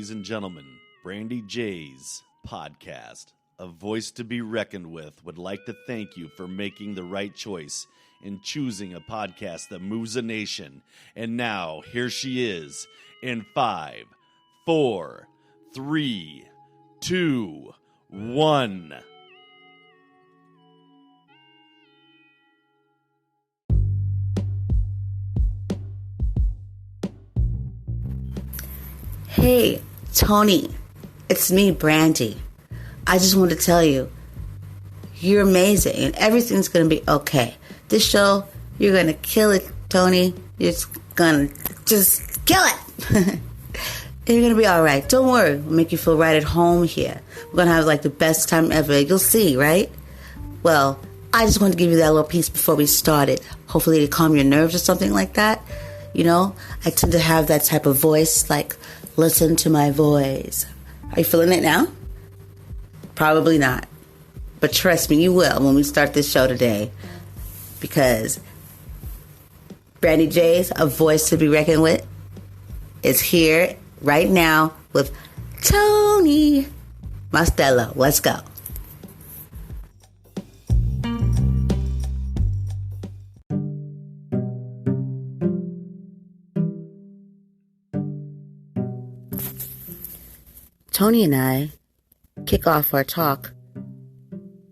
Ladies and gentlemen, Brandy J's podcast, A Voice to Be Reckoned With, would like to thank you for making the right choice in choosing a podcast that moves a nation. And now, here she is in 5, 4, 3, 2, 1. Hey, Tony, it's me, Brandy. I just want to tell you, you're amazing and everything's going to be okay. This show, you're going to kill it, Tony. You're going to just kill it. You're going to be all right. Don't worry. We'll make you feel right at home here. We're going to have like the best time ever. You'll see, right? Well, I just wanted to give you that little piece before we started. Hopefully to calm your nerves or something like that. You know, I tend to have that type of voice, like, listen to my voice. Are you feeling it now? Probably not. But trust me, you will when we start this show today. Because Brandy J's A Voice to Be Reckoned With is here right now with Tony Mostello. Let's go. Tony and I kick off our talk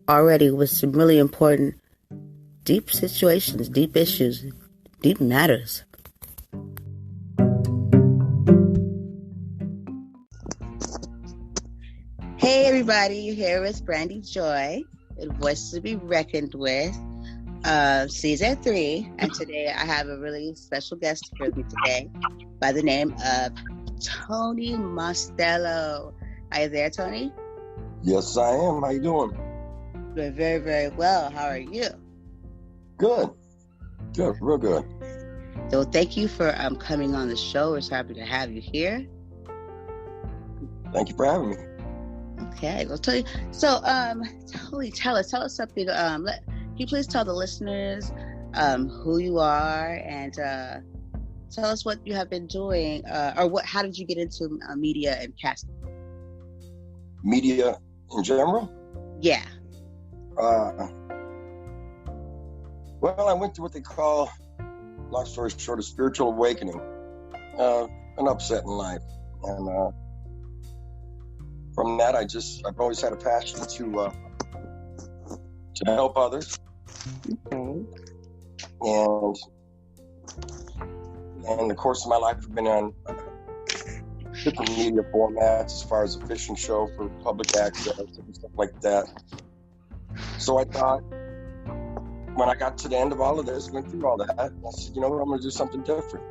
already with some really important, deep situations, deep issues, deep matters. Hey everybody, here with Brandy Joy, A Voice to Be Reckoned With, Season 3, and today I have a really special guest with me today by the name of Tony Mostello. Are you there, Tony? Yes, I am. How you doing? Doing very, very well. How are you? Good. Good. Real good. So thank you for coming on the show. We're so happy to have you here. Thank you for having me. Okay. Well, Tony. So, Tony, tell us something. Can you please tell the listeners who you are and tell us what you have been doing, or how did you get into media and casting? Media in general? Yeah. Well, I went through what they call, long story short, a spiritual awakening, an upset in life, and from that, I've always had a passion to help others, Okay. and in the course of my life, I've been on different media formats as far as a fishing show for public access and stuff like that. So I thought, when I got to the end of all of this, went through all that, I said, you know what, I'm going to do something different.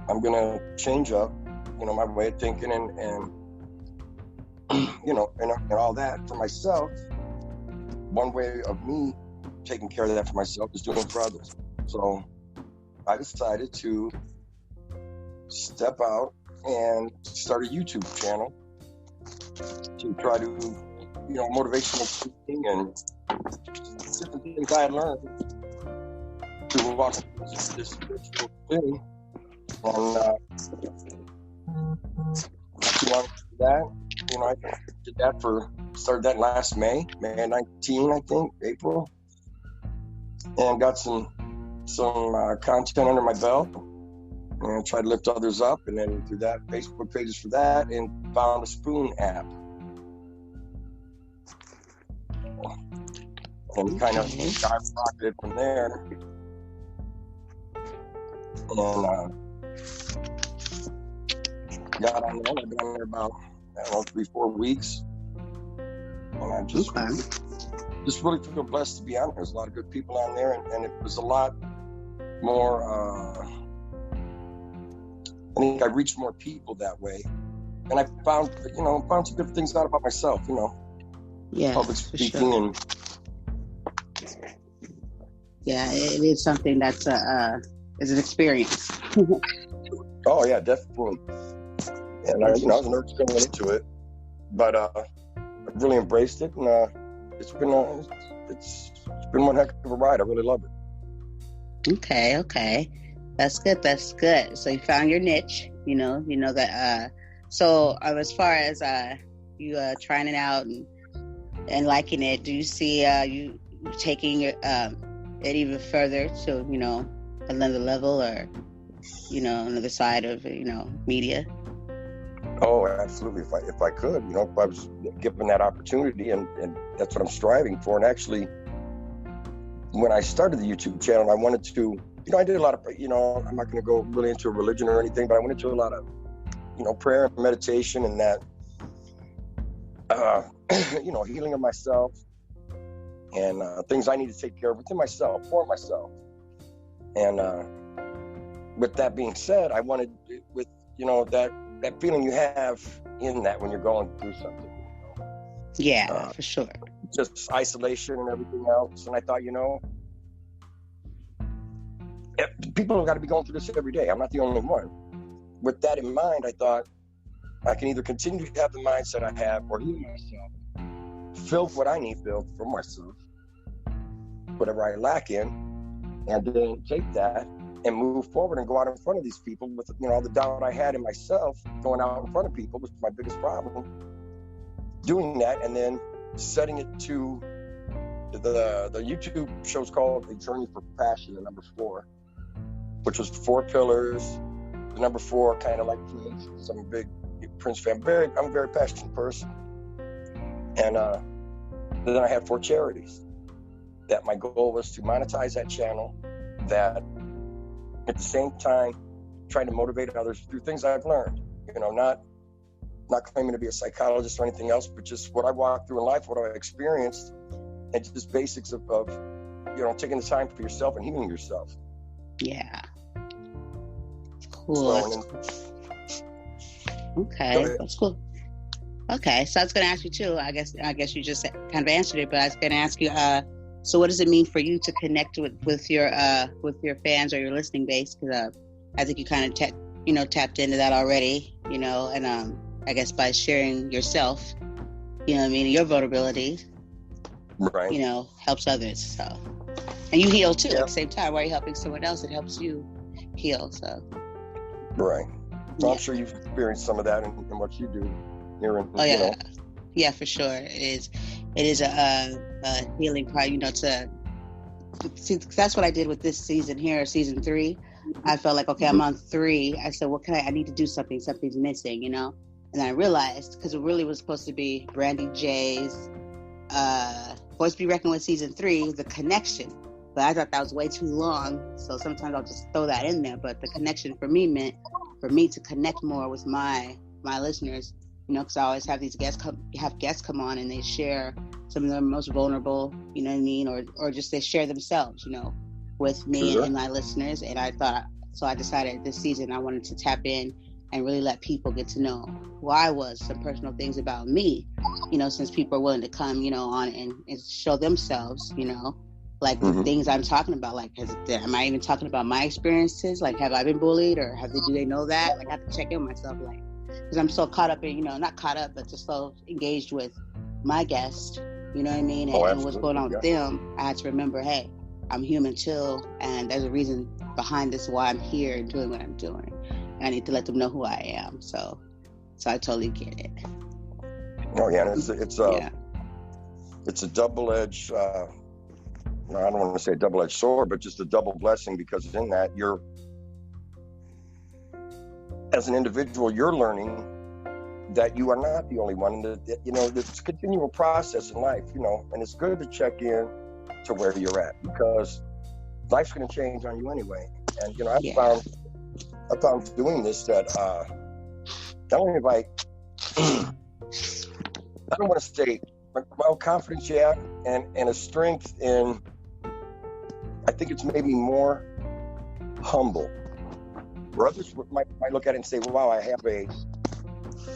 I'm going to change up, my way of thinking and all that for myself. One way of me taking care of that for myself is doing it for others. So I decided to step out and start a YouTube channel to try to, motivational speaking and different things I had learned to walk this spiritual thing. And if you want to do that, I started that last May 19, I think, April, and got some content under my belt. And tried to lift others up, and then through that, Facebook pages for that, and found a Spoon app. And kind of skyrocketed from there. And got on there. I've been on there about, 3-4 weeks. And I just really feel blessed to be on there. There's a lot of good people on there, and it was a lot more... I think I reached more people that way, and I found some different things out about myself. Yeah, public speaking, sure. And yeah, it is something that's is an experience. Oh yeah, definitely. And I was nervous going into it, but I've really embraced it, and it's been one heck of a ride. I really love it. Okay. That's good. So you found your niche, you know that So as far as you trying it out and liking it, do you see you taking it even further to, you know, another level, or, you know, another side of, you know, media? Oh, absolutely. If I could, you know, if I was given that opportunity, and that's what I'm striving for. And actually, when I started the YouTube channel, I wanted to, you know, I did a lot of, you know, I'm not going to go really into religion or anything, but I went into a lot of, you know, prayer and meditation, and that, you know, healing of myself, and things I need to take care of within myself, for myself. And with that being said, I wanted, with, you know, that feeling you have in that when you're going through something. Yeah, for sure. Just isolation and everything else. And I thought, you know, people have got to be going through this every day. I'm not the only one. With that in mind, I thought I can either continue to have the mindset I have, or heal myself, fill what I need filled for myself, whatever I lack in, and then take that and move forward and go out in front of these people with, you know, all the doubt I had in myself. Going out in front of people was my biggest problem. Doing that, and then setting it to the YouTube show's called A Journey for Passion, the number 4, which was 4 pillars. The number 4 kind of like Prince. I'm a big Prince fan. I'm a very passionate person. And then I had 4 charities that my goal was to monetize that channel, that at the same time trying to motivate others through things I've learned, you know, not claiming to be a psychologist or anything else, but just what I walked through in life, what I experienced, and just basics of you know, taking the time for yourself and healing yourself. Yeah. Cool. Okay, that's cool. Okay, so I was going to ask you too. I guess you just kind of answered it, but I was going to ask you. So, what does it mean for you to connect with your fans or your listening base? Because I think you kind of tapped into that already. You know, and I guess by sharing yourself, you know what I mean, your vulnerability, right, you know, helps others. So, and you heal too at the same time. While you're helping someone else, it helps you heal. So, right. Well, I'm sure you've experienced some of that in what you do here in, oh, yeah. You know. Yeah, for sure. It is a healing part, you know, see, that's what I did with this season here, season 3. I felt like, okay, I'm on 3. I said, what can I need to do something's missing, you know? And then I realized, because it really was supposed to be Brandy J's Voice Be Reckoned With season 3, the connection. But I thought that was way too long. So sometimes I'll just throw that in there. But the connection for me meant for me to connect more with my listeners, you know, because I always have these guests come on and they share some of their most vulnerable, you know what I mean, or just they share themselves, you know, with me and my listeners. And I decided this season I wanted to tap in and really let people get to know who I was, some personal things about me, you know, since people are willing to come, you know, on and show themselves, you know, like the things I'm talking about, like, am I even talking about my experiences? Like, have I been bullied, or do they know that? Like, I have to check in with myself, like, because I'm so caught up in, you know, not caught up, but just so engaged with my guest, you know what I mean? And what's going on with them. I had to remember, hey, I'm human too, and there's a reason behind this why I'm here and doing what I'm doing. And I need to let them know who I am. So I totally get it. Oh yeah, and it's a double-edged. I don't want to say a double-edged sword, but just a double blessing, because in that you're, as an individual, you're learning that you are not the only one, and that, you know, it's a continual process in life, you know, and it's good to check in to where you're at, because life's going to change on you anyway. And, you know, I found doing this that not only have I don't want to say, well, confidence, and a strength in, I think it's maybe more humble. Where others might look at it and say, wow, I have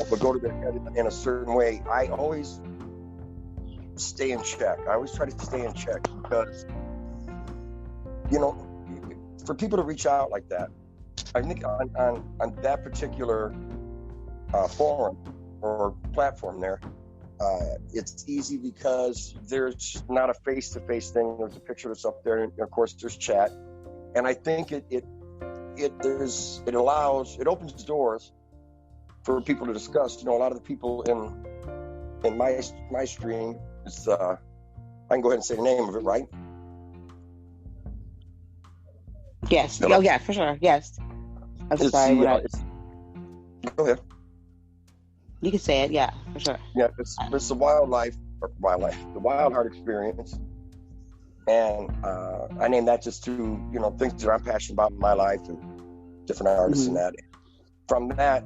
but go to their head in a certain way. I always stay in check. I always try to stay in check, because, you know, for people to reach out like that, I think on that particular forum or platform there, it's easy because there's not a face-to-face thing. There's a picture that's up there, and of course there's chat. And I think it opens doors for people to discuss. A lot of the people in my stream, it's I can go ahead and say the name of it, right? Yes. Hello? Oh, yeah, for sure. Yes. I'm It's sorry. go ahead. You can say it. Yeah, for sure. Yeah, it's the the Wild Heart Experience, and I named that just to things that I'm passionate about in my life and different artists and that. From that,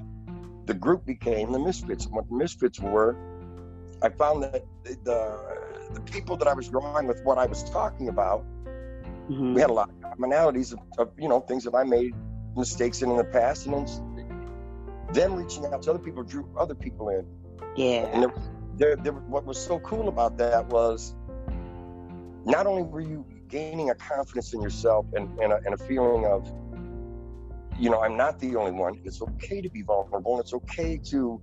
the group became the Misfits. And what the Misfits were, I found that the people that I was drawing with what I was talking about, we had a lot of commonalities of things that I made mistakes in the past, and then them reaching out to other people drew other people in. Yeah. And what was so cool about that was not only were you gaining a confidence in yourself and a feeling of, I'm not the only one. It's okay to be vulnerable, and it's okay to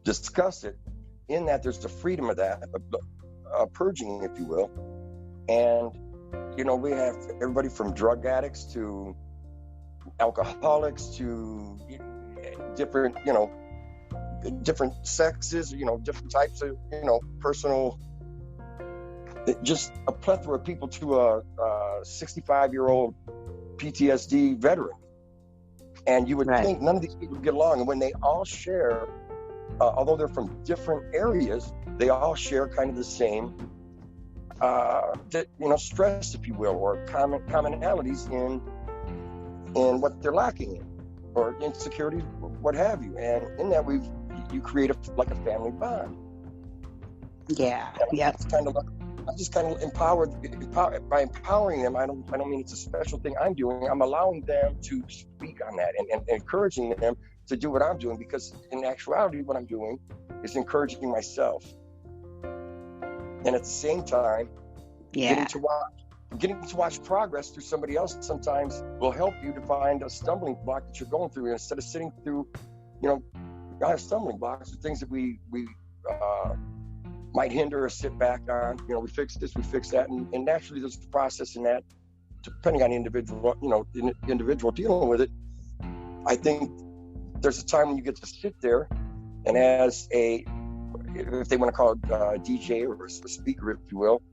discuss it. In that, there's the freedom of that, purging, if you will. And we have everybody from drug addicts to alcoholics to different sexes, different types of, personal, just a plethora of people to a 65-year-old PTSD veteran. And you would think none of these people get along. And when they all share, although they're from different areas, they all share kind of the same, stress, if you will, or commonalities in what they're lacking in, or insecurity, what have you. And in that, you create a family bond. Yeah. Yeah. I'm just kind of empowered by empowering them. I don't mean it's a special thing I'm doing. I'm allowing them to speak on that and encouraging them to do what I'm doing, because in actuality, what I'm doing is encouraging myself. And at the same time, getting to watch progress through somebody else sometimes will help you to find a stumbling block that you're going through. And instead of sitting through, I have stumbling blocks, things that we might hinder or sit back on. We fix this, we fix that, and naturally there's a process in that, depending on the individual dealing with it. I think there's a time when you get to sit there, and as if they want to call it a DJ or a speaker, if you will,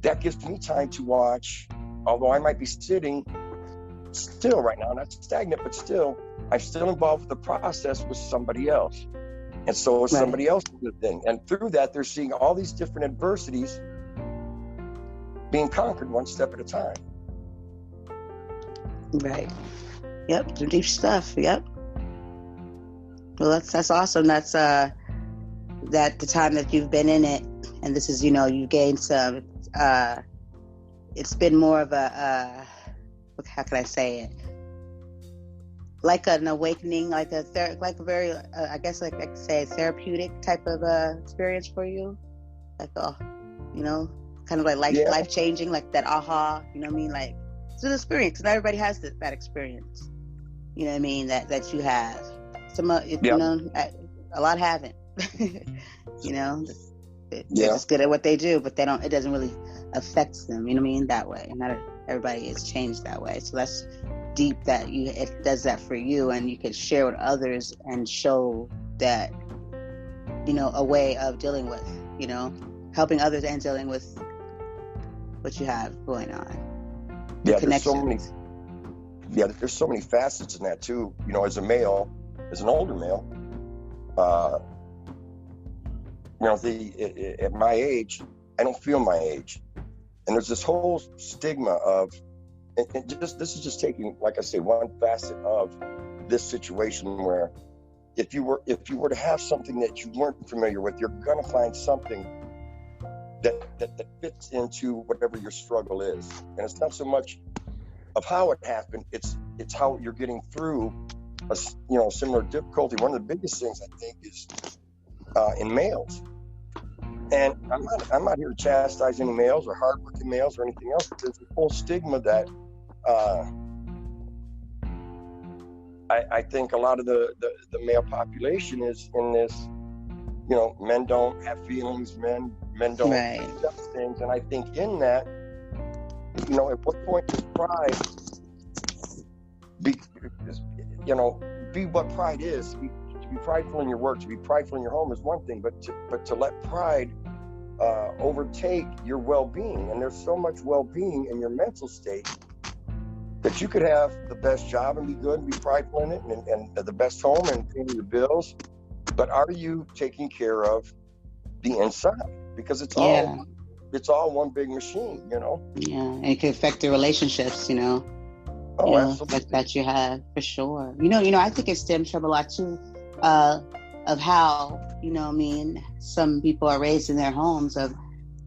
that gives me time to watch. Although I might be sitting still right now, not stagnant, but still, I'm still involved with the process with somebody else. And so somebody else does the thing. And through that, they're seeing all these different adversities being conquered one step at a time. Right. Yep. Some deep stuff. Yep. Well, that's awesome. That's that the time that you've been in it, and this is, you gained some, it's been more of a, how can I say it? Like an awakening, like a very, I guess, like I could say, therapeutic type of experience for you, like kind of like life changing, like that aha, like it's an experience. Not everybody has that experience, that you have. Some, a lot haven't. They're just good at what they do, but it doesn't really affect them. That way. Not everybody is changed that way. So that's deep that it does that for you, and you can share with others and show that a way of dealing with helping others and dealing with what you have going on. There's so many facets in that too. As a male, as an older male, at my age, I don't feel my age, and there's this whole stigma of. And this is just taking, like I say, one facet of this situation where if you were to have something that you weren't familiar with, you're gonna find something that fits into whatever your struggle is. And it's not so much of how it happened, it's how you're getting through a similar difficulty. One of the biggest things I think is in males. And I'm not here to chastise any males or hardworking males or anything else. There's a whole stigma that I think a lot of the male population is in this, men don't have feelings, men don't accept things. And I think in that, at what point does pride be what pride is? be prideful in your work, to be prideful in your home is one thing, but to let pride overtake your well-being. And there's so much well-being in your mental state that you could have the best job and be good and be prideful in it, and the best home and paying your bills. But are you taking care of the inside? Because it's all one big machine, you know? Yeah, and it can affect the relationships, Oh, absolutely. that you have, for sure. I think it stems from a lot too, of how, some people are raised in their homes of,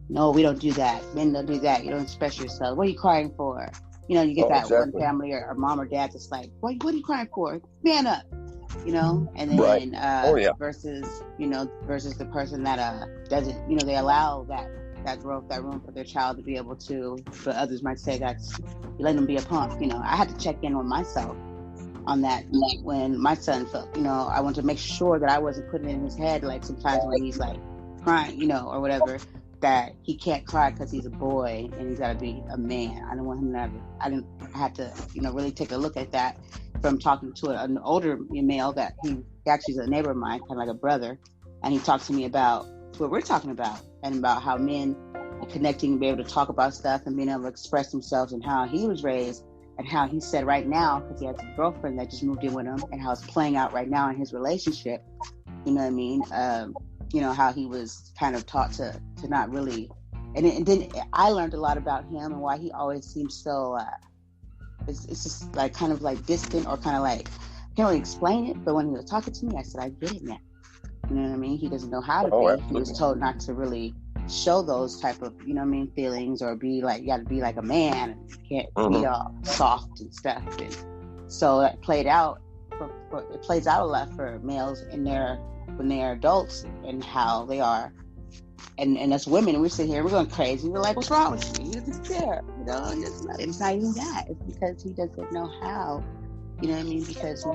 no, we don't do that. Men don't do that. You don't express yourself. What are you crying for? You get that exactly. one family or mom or dad that's like, what are you crying for? Man up, and then right. versus the person that doesn't, they allow that growth, that room for their child to be able to, but others might say that's, you let them be a punk. I had to check in on myself on that, like when my son felt, I wanted to make sure that I wasn't putting it in his head, like sometimes when he's like crying, or whatever, that he can't cry because he's a boy and he's got to be a man. I didn't want him to I had to, really take a look at that from talking to an older male that he actually is a neighbor of mine, kind of like a brother. And he talked to me about what we're talking about and about how men are connecting and be able to talk about stuff and being able to express themselves and how he was raised and how he said right now, because he has a girlfriend that just moved in with him, and how it's playing out right now in his relationship. You know what I mean? How he was kind of taught to not really, and then I learned a lot about him and why he always seems so it's just like kind of like distant, or kind of like, can't really explain it, but when he was talking to me, I said, I get it now. You know what I mean? He doesn't know how to be. Absolutely. He was told not to really show those type of, feelings, or be like, you got to be like a man, and you can't be all soft and stuff. And so it played out. It plays out a lot for males when they are adults, and how they are, and as women, we sit here, we're going crazy. We're like, what's wrong with you? You just care, it's not even that. It's because he doesn't know how. You know what I mean? Because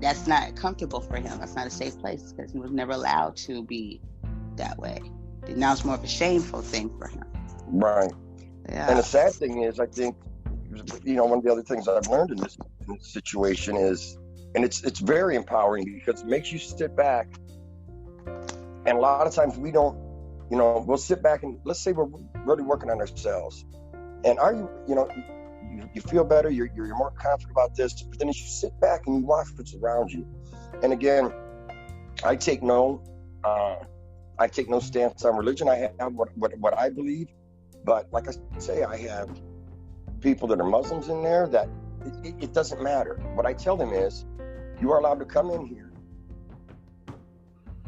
that's not comfortable for him. That's not a safe place, because he was never allowed to be that way. Now it's more of a shameful thing for him. Right. Yeah. And the sad thing is, I think, one of the other things I've learned in this situation is, and it's very empowering, because it makes you sit back. And a lot of times we don't, we'll sit back and let's say we're really working on ourselves. And are you, you feel better, you're more confident about this, but then as you sit back and you watch what's around you. And again, I take no stance on religion. I have what I believe, but like I say, I have people that are Muslims in there that it doesn't matter. What I tell them is, you are allowed to come in here,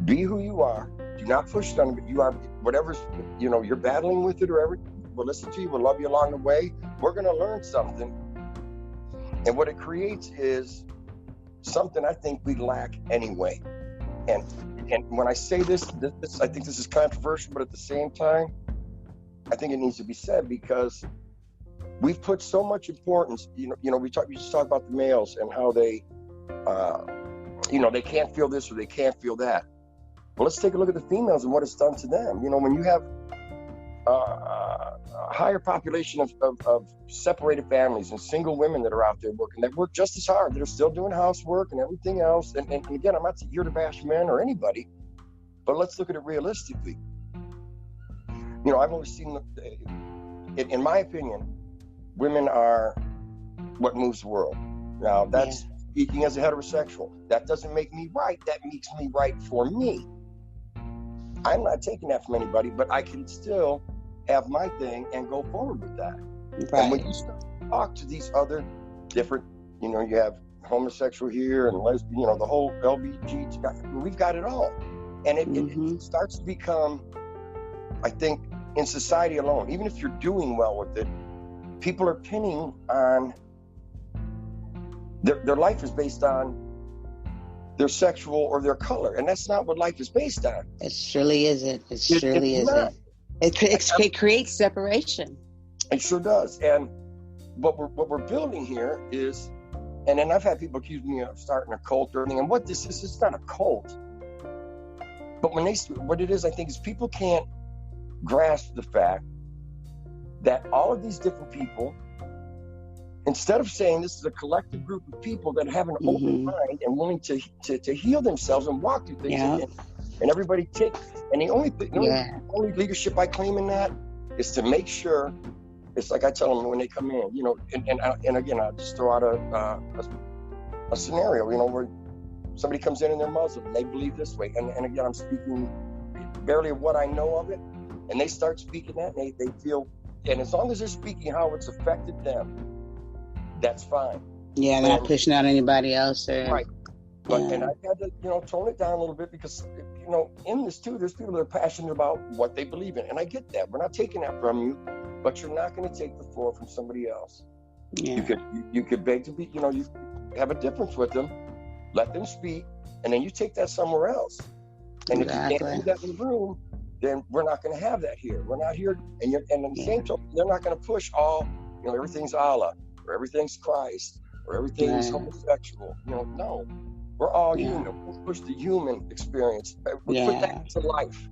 be who you are, do not push it on them, but you are, whatever's, you're battling with it or whatever, we'll listen to you, we'll love you along the way, we're going to learn something. And what it creates is something I think we lack anyway. And when I say this, I think this is controversial, but at the same time, I think it needs to be said, because we've put so much importance, we just talk about the males and how they, they can't feel this or they can't feel that. Well, let's take a look at the females and what it's done to them. When you have a higher population of separated families and single women that are out there working, that work just as hard, that are still doing housework and everything else. And again, I'm not here to bash men or anybody, but let's look at it realistically. I've always seen, in my opinion, women are what moves the world. Now, that's speaking as a heterosexual. That doesn't make me right. That makes me right for me. I'm not taking that from anybody, but I can still have my thing and go forward with that. Right. And when you start to talk to these other different, you have homosexual here and lesbian, the whole LBG, we've got it all. And it starts to become, I think, in society alone, even if you're doing well with it, people are pinning on, their life is based on their sexual or their color, and that's not what life is based on. It surely isn't. It surely isn't. It creates separation. It sure does. And what we're building here is, and then I've had people accuse me of starting a cult or anything. And what this is, it's not a cult. But what it is, I think, is people can't grasp the fact that all of these different people, and instead of saying this is a collective group of people that have an open mind and willing to heal themselves and walk through things, and everybody take, and the only leadership I claim in that is to make sure, it's like I tell them when they come in, you know, and again, I'll just throw out a scenario, you know, where somebody comes in and they're Muslim and they believe this way, and again, I'm speaking barely of what I know of it, and they start speaking that, and they feel, and as long as they're speaking how it's affected them, that's fine. Yeah, they're not pushing out anybody else. Right. But, and I've had to, you know, tone it down a little bit because, you know, in this too, there's people that are passionate about what they believe in. And I get that. We're not taking that from you, but you're not going to take the floor from somebody else. Yeah. You could beg to be, you know, you have a difference with them, let them speak, and then you take that somewhere else. And if you can't do that in the room, then we're not going to have that here. We're not here. And in the same token, they're not going to push all, you know, everything's Allah, or everything's Christ, or everything's homosexual. You know, no. We're all human. We'll push the human experience. We put that to life.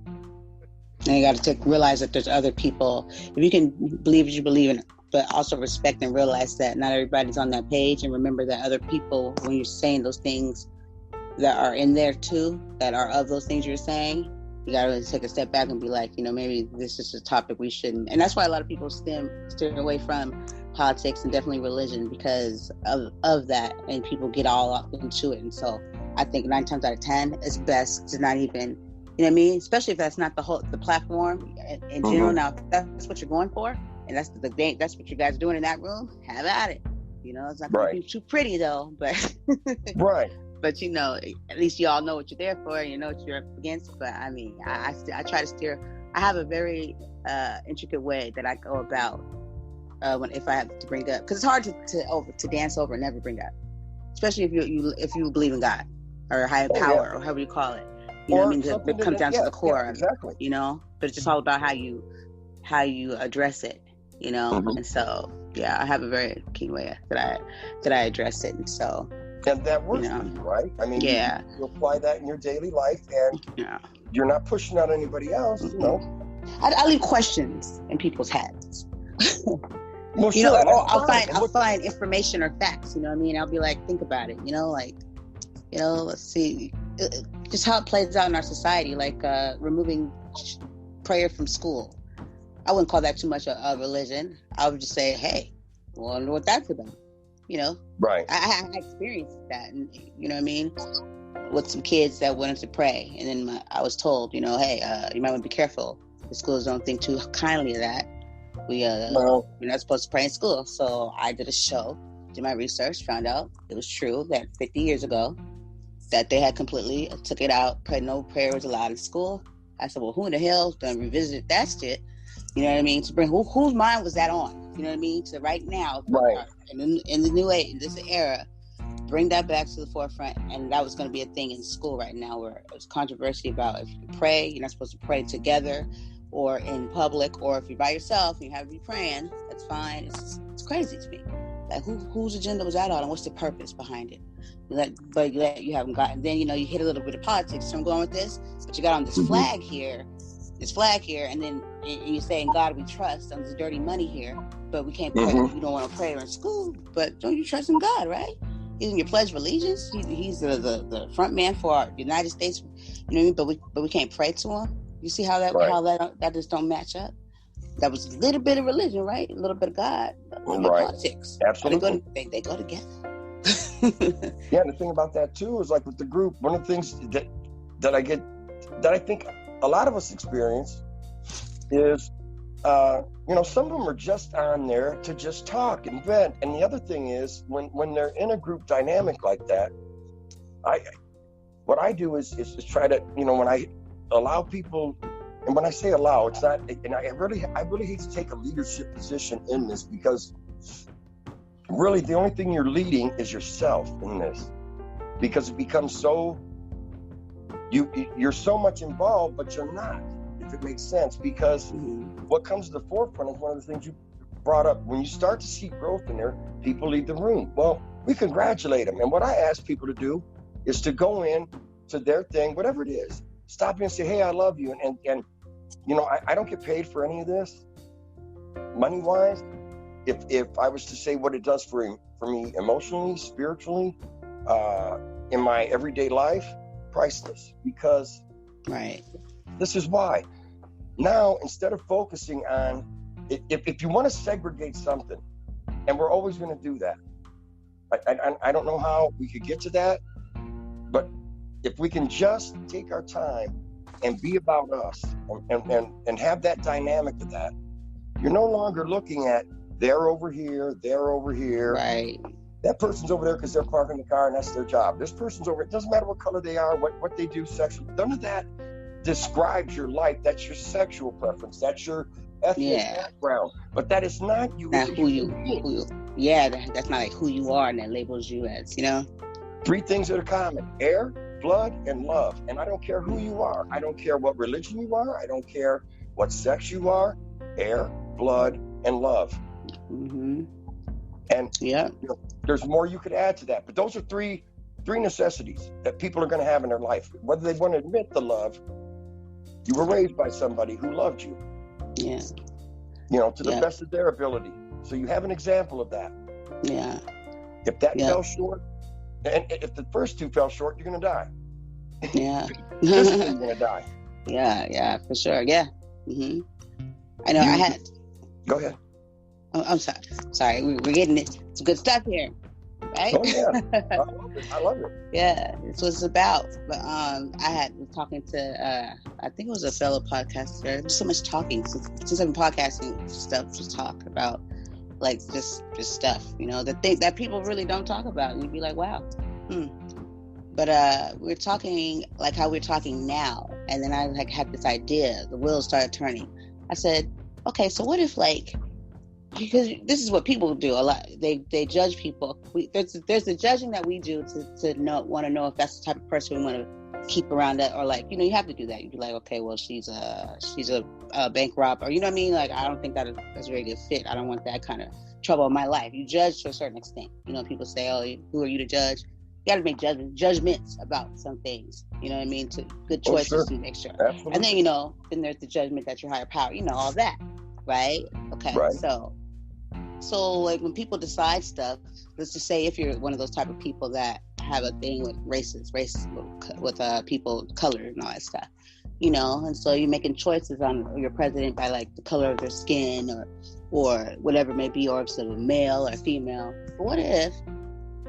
And you got to realize that there's other people. If you can believe what you believe in, but also respect and realize that not everybody's on that page, and remember that other people, when you're saying those things that are in there too, that are of those things you're saying, you got to really take a step back and be like, you know, maybe this is a topic we shouldn't. And that's why a lot of people steer away from politics and definitely religion because of that, and people get all up into it. And so I think 9 times out of 10 it's best to not even, you know what I mean, especially if that's not the platform in general. Now if that's what you're going for, and that's what you guys are doing in that room, have at it. You know, it's not gonna be too pretty though, but but you know, at least you all know what you're there for, you know what you're up against. But I mean, I try to steer. I have a very intricate way that I go about if I have to bring up, because it's hard to dance over and never bring up, especially if you believe in God or higher power or however you call it. You know what I mean? It comes down to the core. Exactly. You know, but it's just all about how you address it. You know, and so I have a very keen way that I address it, and so. And that works for you, right? I mean, you apply that in your daily life, and you're not pushing out anybody else. You know, I leave questions in people's heads. Well, you know, I'll find information or facts. You know what I mean? I'll be like, think about it. You know, like, you know, let's see, just how it plays out in our society, like removing prayer from school. I wouldn't call that too much a religion. I would just say, hey, well, I wonder what that's about. You know, I experienced that, and you know what I mean, with some kids that wanted to pray, and then I was told, you know, hey, you might want to be careful. The schools don't think too kindly of that. You're not supposed to pray in school. So I did a show, did my research, found out it was true that 50 years ago that they had completely took it out. No prayer was allowed in school. I said, well, who in the hell is going to revisit that shit? You know what I mean? To bring whose mind was that on? You know what I mean? So right now, in the new age, in this era, bring that back to the forefront. And that was going to be a thing in school right now, where there's controversy about if you pray, you're not supposed to pray together or in public, or if you're by yourself and you have to be praying, that's fine. It's crazy to me. Like whose agenda was that on, and what's the purpose behind it? But you haven't gotten. Then you hit a little bit of politics. So I'm going with this, but you got on this flag here, and then you're saying God we trust on this dirty money here, but we can't pray. You don't want to pray in school, but don't you trust in God, right? He's in your Pledge of Allegiance. He's the front man for our United States. You know what I mean? But we can't pray to him. You see how that just don't match up? That was a little bit of religion, right? A little bit of God, politics. Absolutely, they go together. Yeah, and the thing about that too is, like with the group, one of the things that I think a lot of us experience is, some of them are just on there to just talk and vent, and the other thing is when they're in a group dynamic like that, what I do is try to, when I allow people, and when I say allow, it's not, and I really hate to take a leadership position in this, because really the only thing you're leading is yourself in this, because it becomes so, you're so much involved, but you're not, if it makes sense, because what comes to the forefront is one of the things you brought up. When you start to see growth in there, people leave the room. Well, we congratulate them, and what I ask people to do is to go in to their thing, whatever it is, stop in and say, hey, I love you, and I don't get paid for any of this money-wise, if I was to say what it does for me emotionally, spiritually, in my everyday life, priceless. Because Right. this is why. Now, instead of focusing on, if you want to segregate something, and we're always going to do that. I don't know how we could get to that, but if we can just take our time and be about us and have that dynamic of that, you're no longer looking at they're over here, Right. that person's over there because they're parking the car and that's their job. This person's over, it doesn't matter what color they are, what they do sexually. None of that describes your life. That's your sexual preference. That's your ethnic background. But that is not you. Not who you. Yeah, that's not like who you are, and that labels you as, Three things that are common: air, blood, and love. And I don't care who you are. I don't care what religion you are. I don't care what sex you are. Air, blood, and love. Mm-hmm. And there's more you could add to that. But those are three necessities that people are going to have in their life. Whether they want to admit the love, you were raised by somebody who loved you. Yeah. To the best of their ability. So you have an example of that. Yeah. If that fell short, and if the first two fell short, you're going to die. Yeah. You're going to die. Yeah, for sure. Yeah. Mm-hmm. I know. I had. Go ahead. I'm sorry. Sorry, we're getting it. Some good stuff here, right? Oh yeah, I love it. Yeah, that's what it's about. But I was talking to I think it was a fellow podcaster. There's so much talking since I've been podcasting stuff. Just talk about like just stuff, the thing that people really don't talk about, and you'd be like, wow. But we're talking like how we're talking now, and then I had this idea. The wheels started turning. I said, okay, so what if because this is what people do a lot. They judge people. There's the judging that we do to want to know if that's the type of person we want to keep around. That, or you have to do that. You'd be like, okay, well, she's a bank robber. You know what I mean? Like, I don't think that's a very good fit. I don't want that kind of trouble in my life. You judge to a certain extent. People say, oh, who are you to judge? You got to make judgments about some things. You know what I mean? To good choices to make sure. Absolutely. And then then there's the judgment that your higher power. All that, right? Okay, right. So like when people decide stuff, let's just say if you're one of those type of people that have a thing with race with people of color and all that stuff, and so you're making choices on your president by like the color of their skin or whatever it may be, or if it's a male or female. But what if,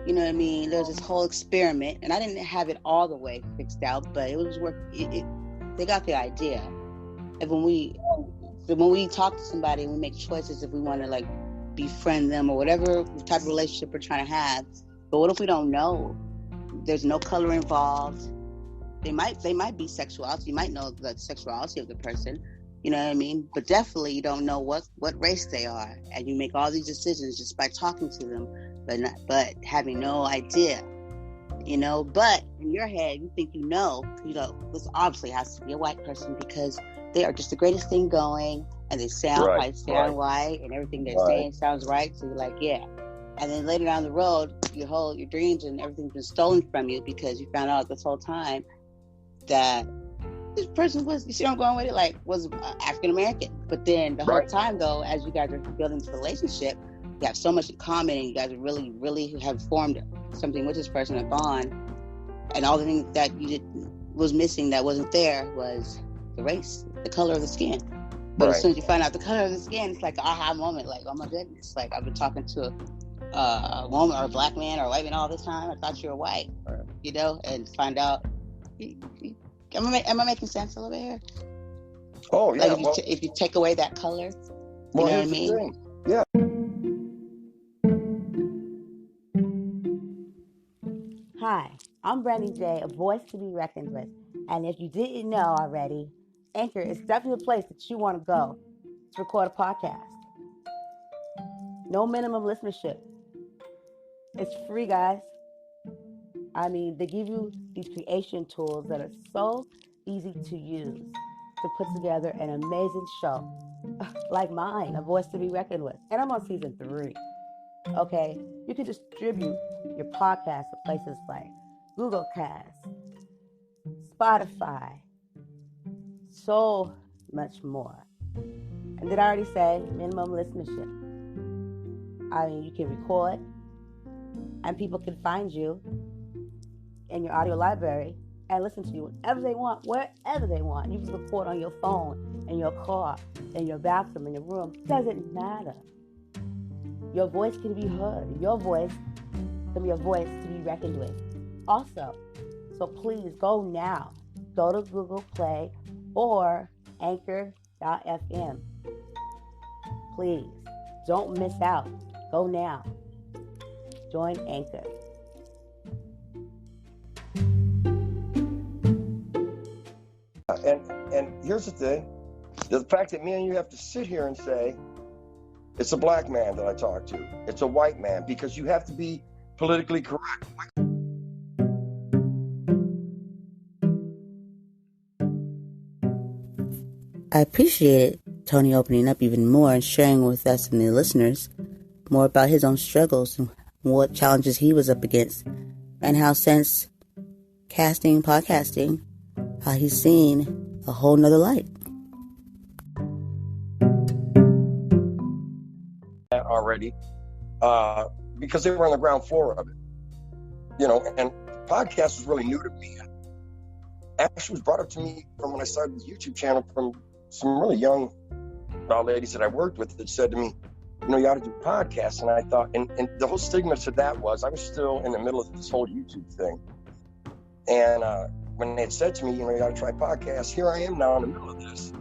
there's this whole experiment, and I didn't have it all the way fixed out, but it was they got the idea. And when we talk to somebody and we make choices, if we want to befriend them or whatever type of relationship we're trying to have, but what if we don't know? There's no color involved. They might be sexuality. You might know the sexuality of the person, you know what I mean? But definitely you don't know what race they are, and you make all these decisions just by talking to them, but having no idea, But in your head, you think this obviously has to be a white person because they are just the greatest thing going. And they sound white, and everything they're saying sounds right. So you're like, yeah. And then later down the road, your dreams and everything's been stolen from you because you found out this whole time that this person was, you see where I'm going with it, was African American. But then the whole time, though, as you guys are building this relationship, you have so much in common, and you guys really, really have formed something with this person, a bond. And all the things that was missing, that wasn't there, was the race, the color of the skin. But as soon as you find out the color of the skin, it's like an aha moment. Like, oh my goodness! Like, I've been talking to a woman or a black man or a white man all this time. I thought you were white, or and find out. Am I making sense a little bit here? Oh yeah. If you take away that color, you know what I mean? Yeah. Hi, I'm Brandy J, a voice to be reckoned with. And if you didn't know already, Anchor is definitely a place that you want to go to record a podcast. No minimum listenership. It's free, guys. I mean, they give you these creation tools that are so easy to use to put together an amazing show like mine, A Voice to be Reckoned with. And I'm on season 3. Okay? You can distribute your podcast to places like Google Cast, Spotify, so much more. And did I already say minimum listenership? I mean, you can record, and people can find you in your audio library and listen to you whenever they want, wherever they want. You can record on your phone, in your car, in your bathroom, in your room. Doesn't matter. Your voice can be heard. Your voice can be a voice to be reckoned with. Also, so please go now. Go to Google Play or Anchor.fm. Please, don't miss out. Go now. Join Anchor. And here's the thing. The fact that me and you have to sit here and say, it's a black man that I talk to. It's a white man, because you have to be politically correct. I appreciate Tony opening up even more and sharing with us and the listeners more about his own struggles and what challenges he was up against, and how since podcasting, how he's seen a whole nother light. Already, because they were on the ground floor of it, and podcast was really new to me. Actually, was brought up to me from when I started the YouTube channel from some really young ladies that I worked with that said to me, you ought to do podcasts. And I thought, and the whole stigma to that was, I was still in the middle of this whole YouTube thing. And when they had said to me, you ought to try podcasts, here I am now in the middle of this.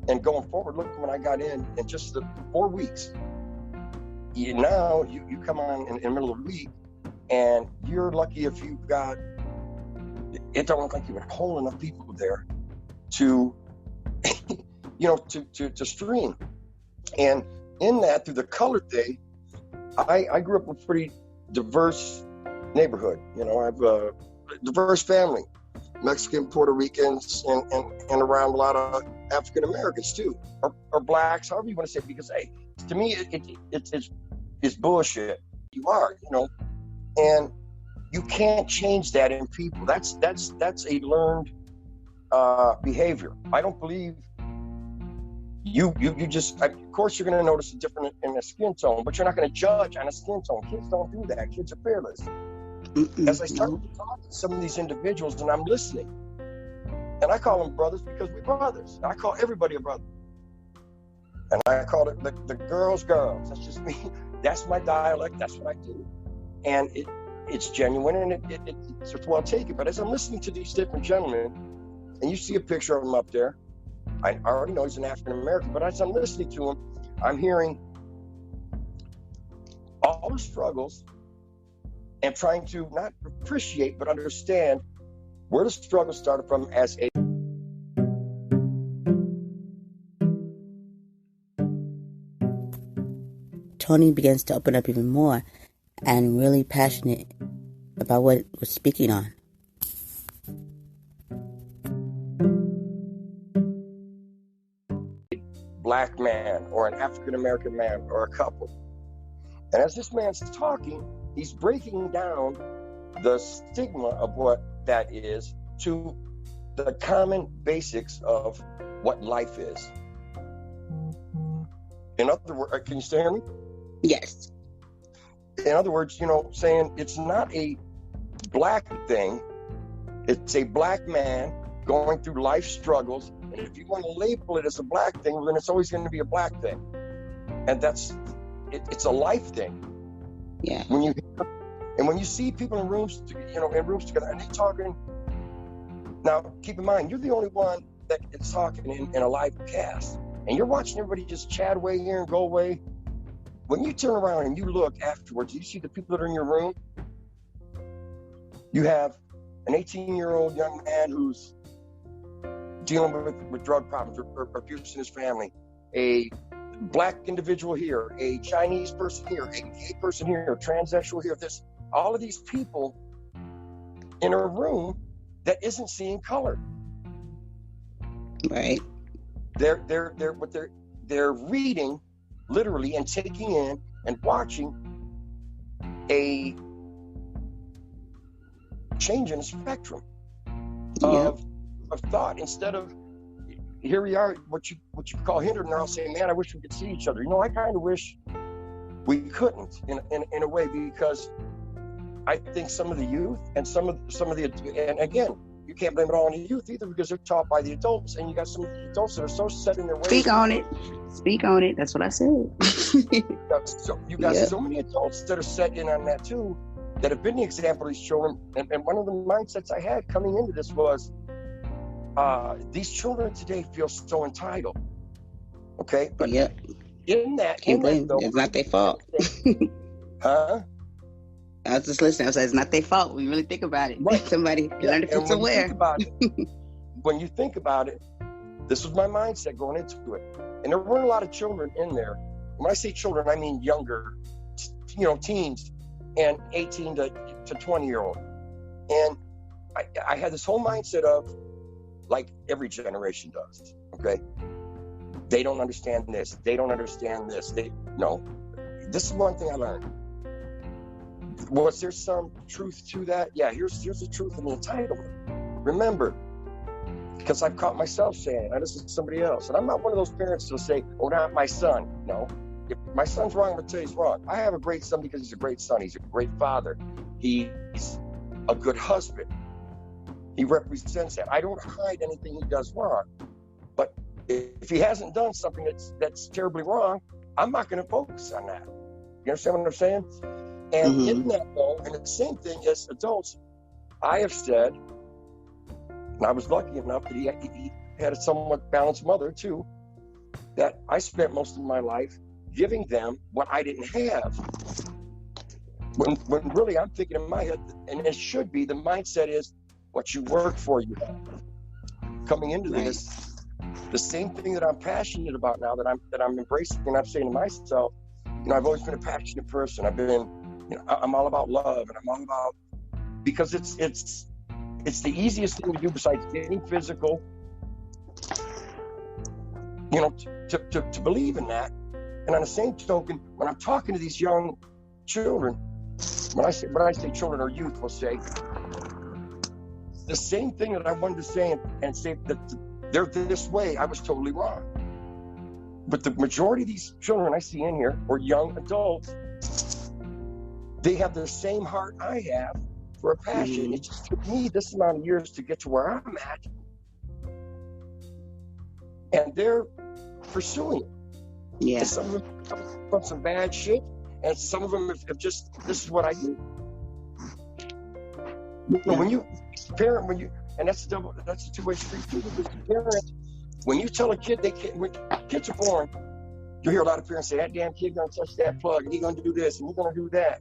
And going forward, look, when I got in just the 4 weeks, now you come on in the middle of the week, and you're lucky if you've got, it don't look like you would hold enough people there to, to stream. And in that, through the color thing, I grew up in a pretty diverse neighborhood. I have a diverse family, Mexican, Puerto Ricans, and around a lot of African Americans too, or blacks, however you want to say it, because hey, to me, it's bullshit. You are, and you can't change that in people. That's a learned behavior. I don't believe you just, of course, you're going to notice a difference in the skin tone, but you're not going to judge on a skin tone. Kids don't do that. Kids are fearless. As I started to talk to some of these individuals, and I'm listening, and I call them brothers because we're brothers. I call everybody a brother. And I call it the girls. That's just me. That's my dialect. That's what I do. And it's genuine, and it's well taken. But as I'm listening to these different gentlemen, and you see a picture of him up there, I already know he's an African American, but as I'm listening to him, I'm hearing all the struggles and trying to not appreciate, but understand where the struggle started from as a Tony begins to open up even more and really passionate about what we're speaking on. black man or an African American man or a couple. And as this man's talking, he's breaking down the stigma of what that is to the common basics of what life is. In other words, can you still hear me? Yes. In other words, saying it's not a black thing, it's a black man going through life struggles. And if you want to label it as a black thing, then it's always going to be a black thing. And it's a life thing. Yeah. When you see people in rooms together and they're talking. Now, keep in mind, you're the only one that is talking in a live cast, and you're watching everybody just chat away here and go away. When you turn around and you look afterwards, you see the people that are in your room. You have an 18-year-old young man who's dealing with drug problems or abuse in his family, a black individual here, a Chinese person here, a gay person here, a transsexual here. There's all of these people in a room that isn't seeing color. Right. They're reading literally and taking in and watching a change in the spectrum of thought. Instead of, here we are, what you call hindered, and they're all saying, man, I wish we could see each other. I kind of wish We couldn't in a way, because I think some of the youth and some of the, and again, you can't blame it all on the youth either, because they're taught by the adults, and you got some adults that are so set in their ways. Speak on it. That's what I said. You got so many adults that are set in on that too, that have been the example of these children. And one of the mindsets I had coming into this was, these children today feel so entitled. Okay, but in that though, it's not their fault. Huh? I was just listening. I was like, it's not their fault. We really think about it. Right. Somebody learned it from somewhere. When you think about it, this was my mindset going into it. And there weren't a lot of children in there. When I say children, I mean younger, teens and 18 to 20-year-old. And I had this whole mindset of, like every generation does, okay? They don't understand this. They don't understand this. No. This is one thing I learned. Was there some truth to that? Yeah, here's the truth in the entitlement. Remember, because I've caught myself saying, I listen to somebody else, and I'm not one of those parents that'll say, oh, not my son. No. If my son's wrong, I'm going to tell you he's wrong. I have a great son because he's a great son. He's a great father. He's a good husband. He represents that. I don't hide anything he does wrong. But if he hasn't done something that's terribly wrong, I'm not going to focus on that. You understand what I'm saying? And in that, though, and the same thing as adults, I have said, and I was lucky enough that he had a somewhat balanced mother too, that I spent most of my life giving them what I didn't have. When really I'm thinking in my head, and it should be, the mindset is what you work for, you have. Coming into this, the same thing that I'm passionate about now, that I'm embracing, and I'm saying to myself, I've always been a passionate person. I've been, I'm all about love, and I'm all about, because it's the easiest thing to do besides getting physical, to believe in that. And on the same token, when I'm talking to these young children, when I say children or youth, we'll say the same thing that I wanted to say and say that they're this way, I was totally wrong. But the majority of these children I see in here, or young adults, they have the same heart I have for a passion. It just took me this amount of years to get to where I'm at. And they're pursuing it. Yeah. And some of them come from some bad shit, and some of them have just, this is what I do. When you parent, and that's a two-way street too, because parent, when you tell a kid when kids are born, you hear a lot of parents say, that damn kid gonna touch that plug, and he's gonna do this, and he's gonna do that.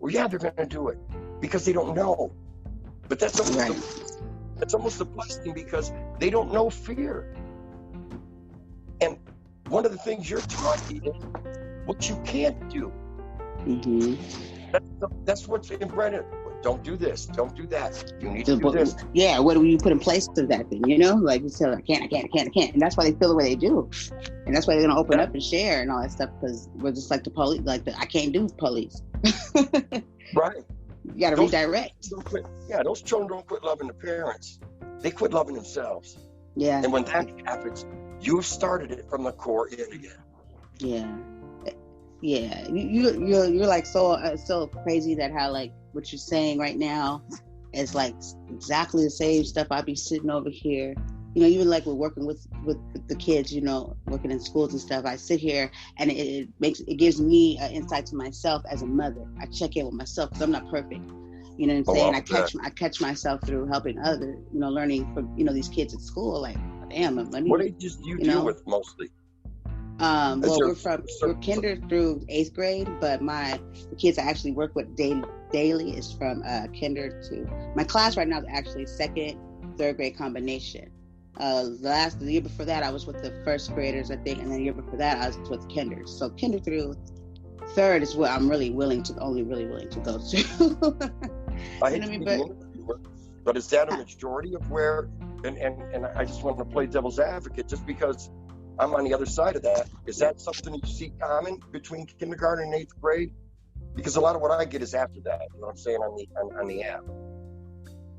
Well, yeah, they're gonna do it because they don't know. But that's almost a blessing, because they don't know fear. And one of the things you're taught is what you can't do. That's what's inbred in. Don't do this. Don't do that. You need to do this. Yeah, what do you put in place of that thing? Like you said, I can't. And that's why they feel the way they do. And that's why they're going to open up and share and all that stuff, because we're just like the police, I can't do police. Right. You got to redirect. Those children don't quit loving the parents. They quit loving themselves. Yeah. And when that happens, you've started it from the core in again. Yeah. Yeah. You're like so crazy that how like what you're saying right now is like exactly the same stuff. I'd be sitting over here, even like we're working with the kids, working in schools and stuff. I sit here and it gives me an insight to myself as a mother. I check in with myself because I'm not perfect. You know what I'm saying? I catch myself through helping others, learning from, these kids at school. Like, damn, let me. What ages do you deal with mostly? We're kinder through 8th grade, but the kids I actually work with daily is from kinder to, my class right now is actually 2nd, 3rd grade combination. The year before that I was with the 1st graders, I think, and then the year before that I was with kinders. So kinder through 3rd is what I'm only really willing to go to. But is that a majority of where, and I just want to play devil's advocate, just because I'm on the other side of that. Is that something you see common between kindergarten and 8th grade? Because a lot of what I get is after that. You know what I'm saying, on the app.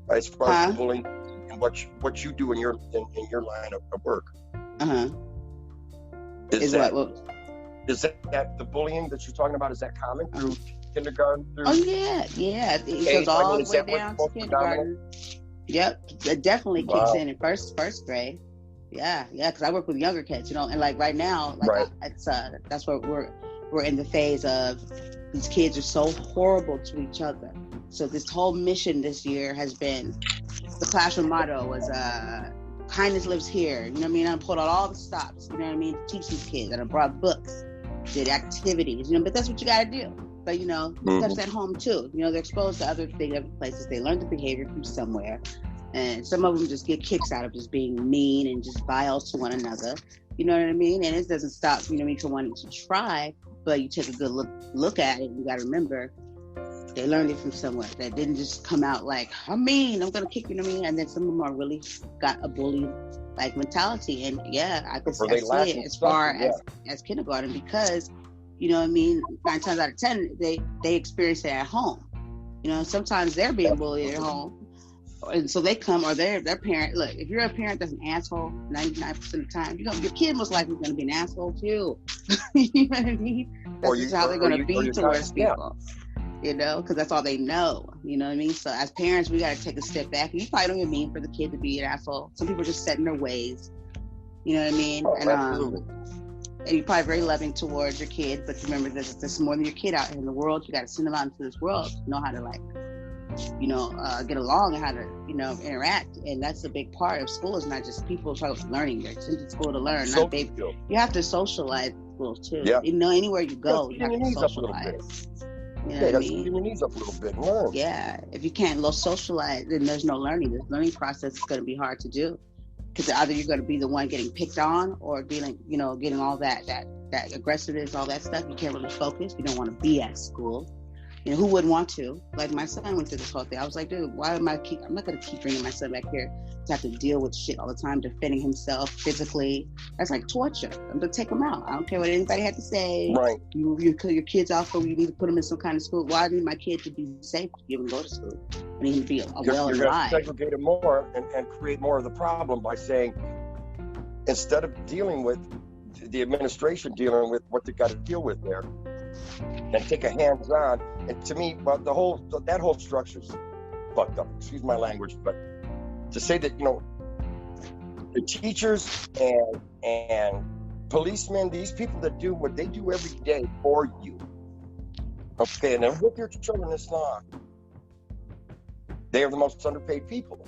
As far as bullying and what you do in your line of work. Is that what? Is that the bullying that you're talking about? Is that common through kindergarten? Through yeah. It goes all the way down to kindergarten. Yep, it definitely kicks in first grade. Yeah, because I work with younger kids, and like right now, like that's where we're in the phase of these kids are so horrible to each other. So this whole mission this year has been, the classroom motto was kindness lives here. You know what I mean? I pulled out all the stops, you know what I mean, to teach these kids. And I brought books, did activities, but that's what you got to do. But, steps at home too. They're exposed to other places. They learn the behavior from somewhere. And some of them just get kicks out of just being mean and just vile to one another. You know what I mean? And it doesn't stop, from wanting to try, but you take a good look at it. You got to remember, they learned it from somewhere. That didn't just come out like, I'm mean, I'm going to kick you, And then some of them are really got a bully like mentality. And I could see it as far as kindergarten, because, 9 times out of 10, they experience it at home. Sometimes they're being bullied at home. And so they come, or their parent. Look, if you're a parent that's an asshole 99% of the time, your kid most likely is going to be an asshole too. You know what I mean? That's just how they're going to be towards people. Because that's all they know. You know what I mean? So as parents, we got to take a step back. And you probably don't even mean for the kid to be an asshole. Some people are just set in their ways. You know what I mean? Absolutely. And you're probably very loving towards your kid, but remember, there's more than your kid out in the world. You got to send them out into this world to know how to get along and how to, interact. And that's a big part of school. Is not just people learning. You're sent to school to learn. Not baby. You have to socialize in school too. Yeah. Anywhere you go, you have to socialize. You know what I mean? Your knees up a little bit and learn. Yeah. If you can't socialize, then there's no learning. This learning process is going to be hard to do. Because either you're going to be the one getting picked on, or getting all that aggressiveness, all that stuff. You can't really focus. You don't want to be at school. Who wouldn't want to? Like, my son went through this whole thing. I was like, dude, I'm not going to keep bringing my son back here to have to deal with shit all the time, defending himself physically. That's like torture. I'm going to take him out. I don't care what anybody had to say. Right. You kill your kids off, or you need to put them in some kind of school. Why do I need my kid to be safe to even go to school? I need him to be well and alive. You're going to segregate him more and create more of the problem by saying, instead of dealing with the administration, dealing with what they got to deal with there, and take a hands-on. And to me, well, that whole structure's fucked up. Excuse my language, but to say that the teachers and policemen, these people that do what they do every day for you, okay, and they're with your children this long, they are the most underpaid people.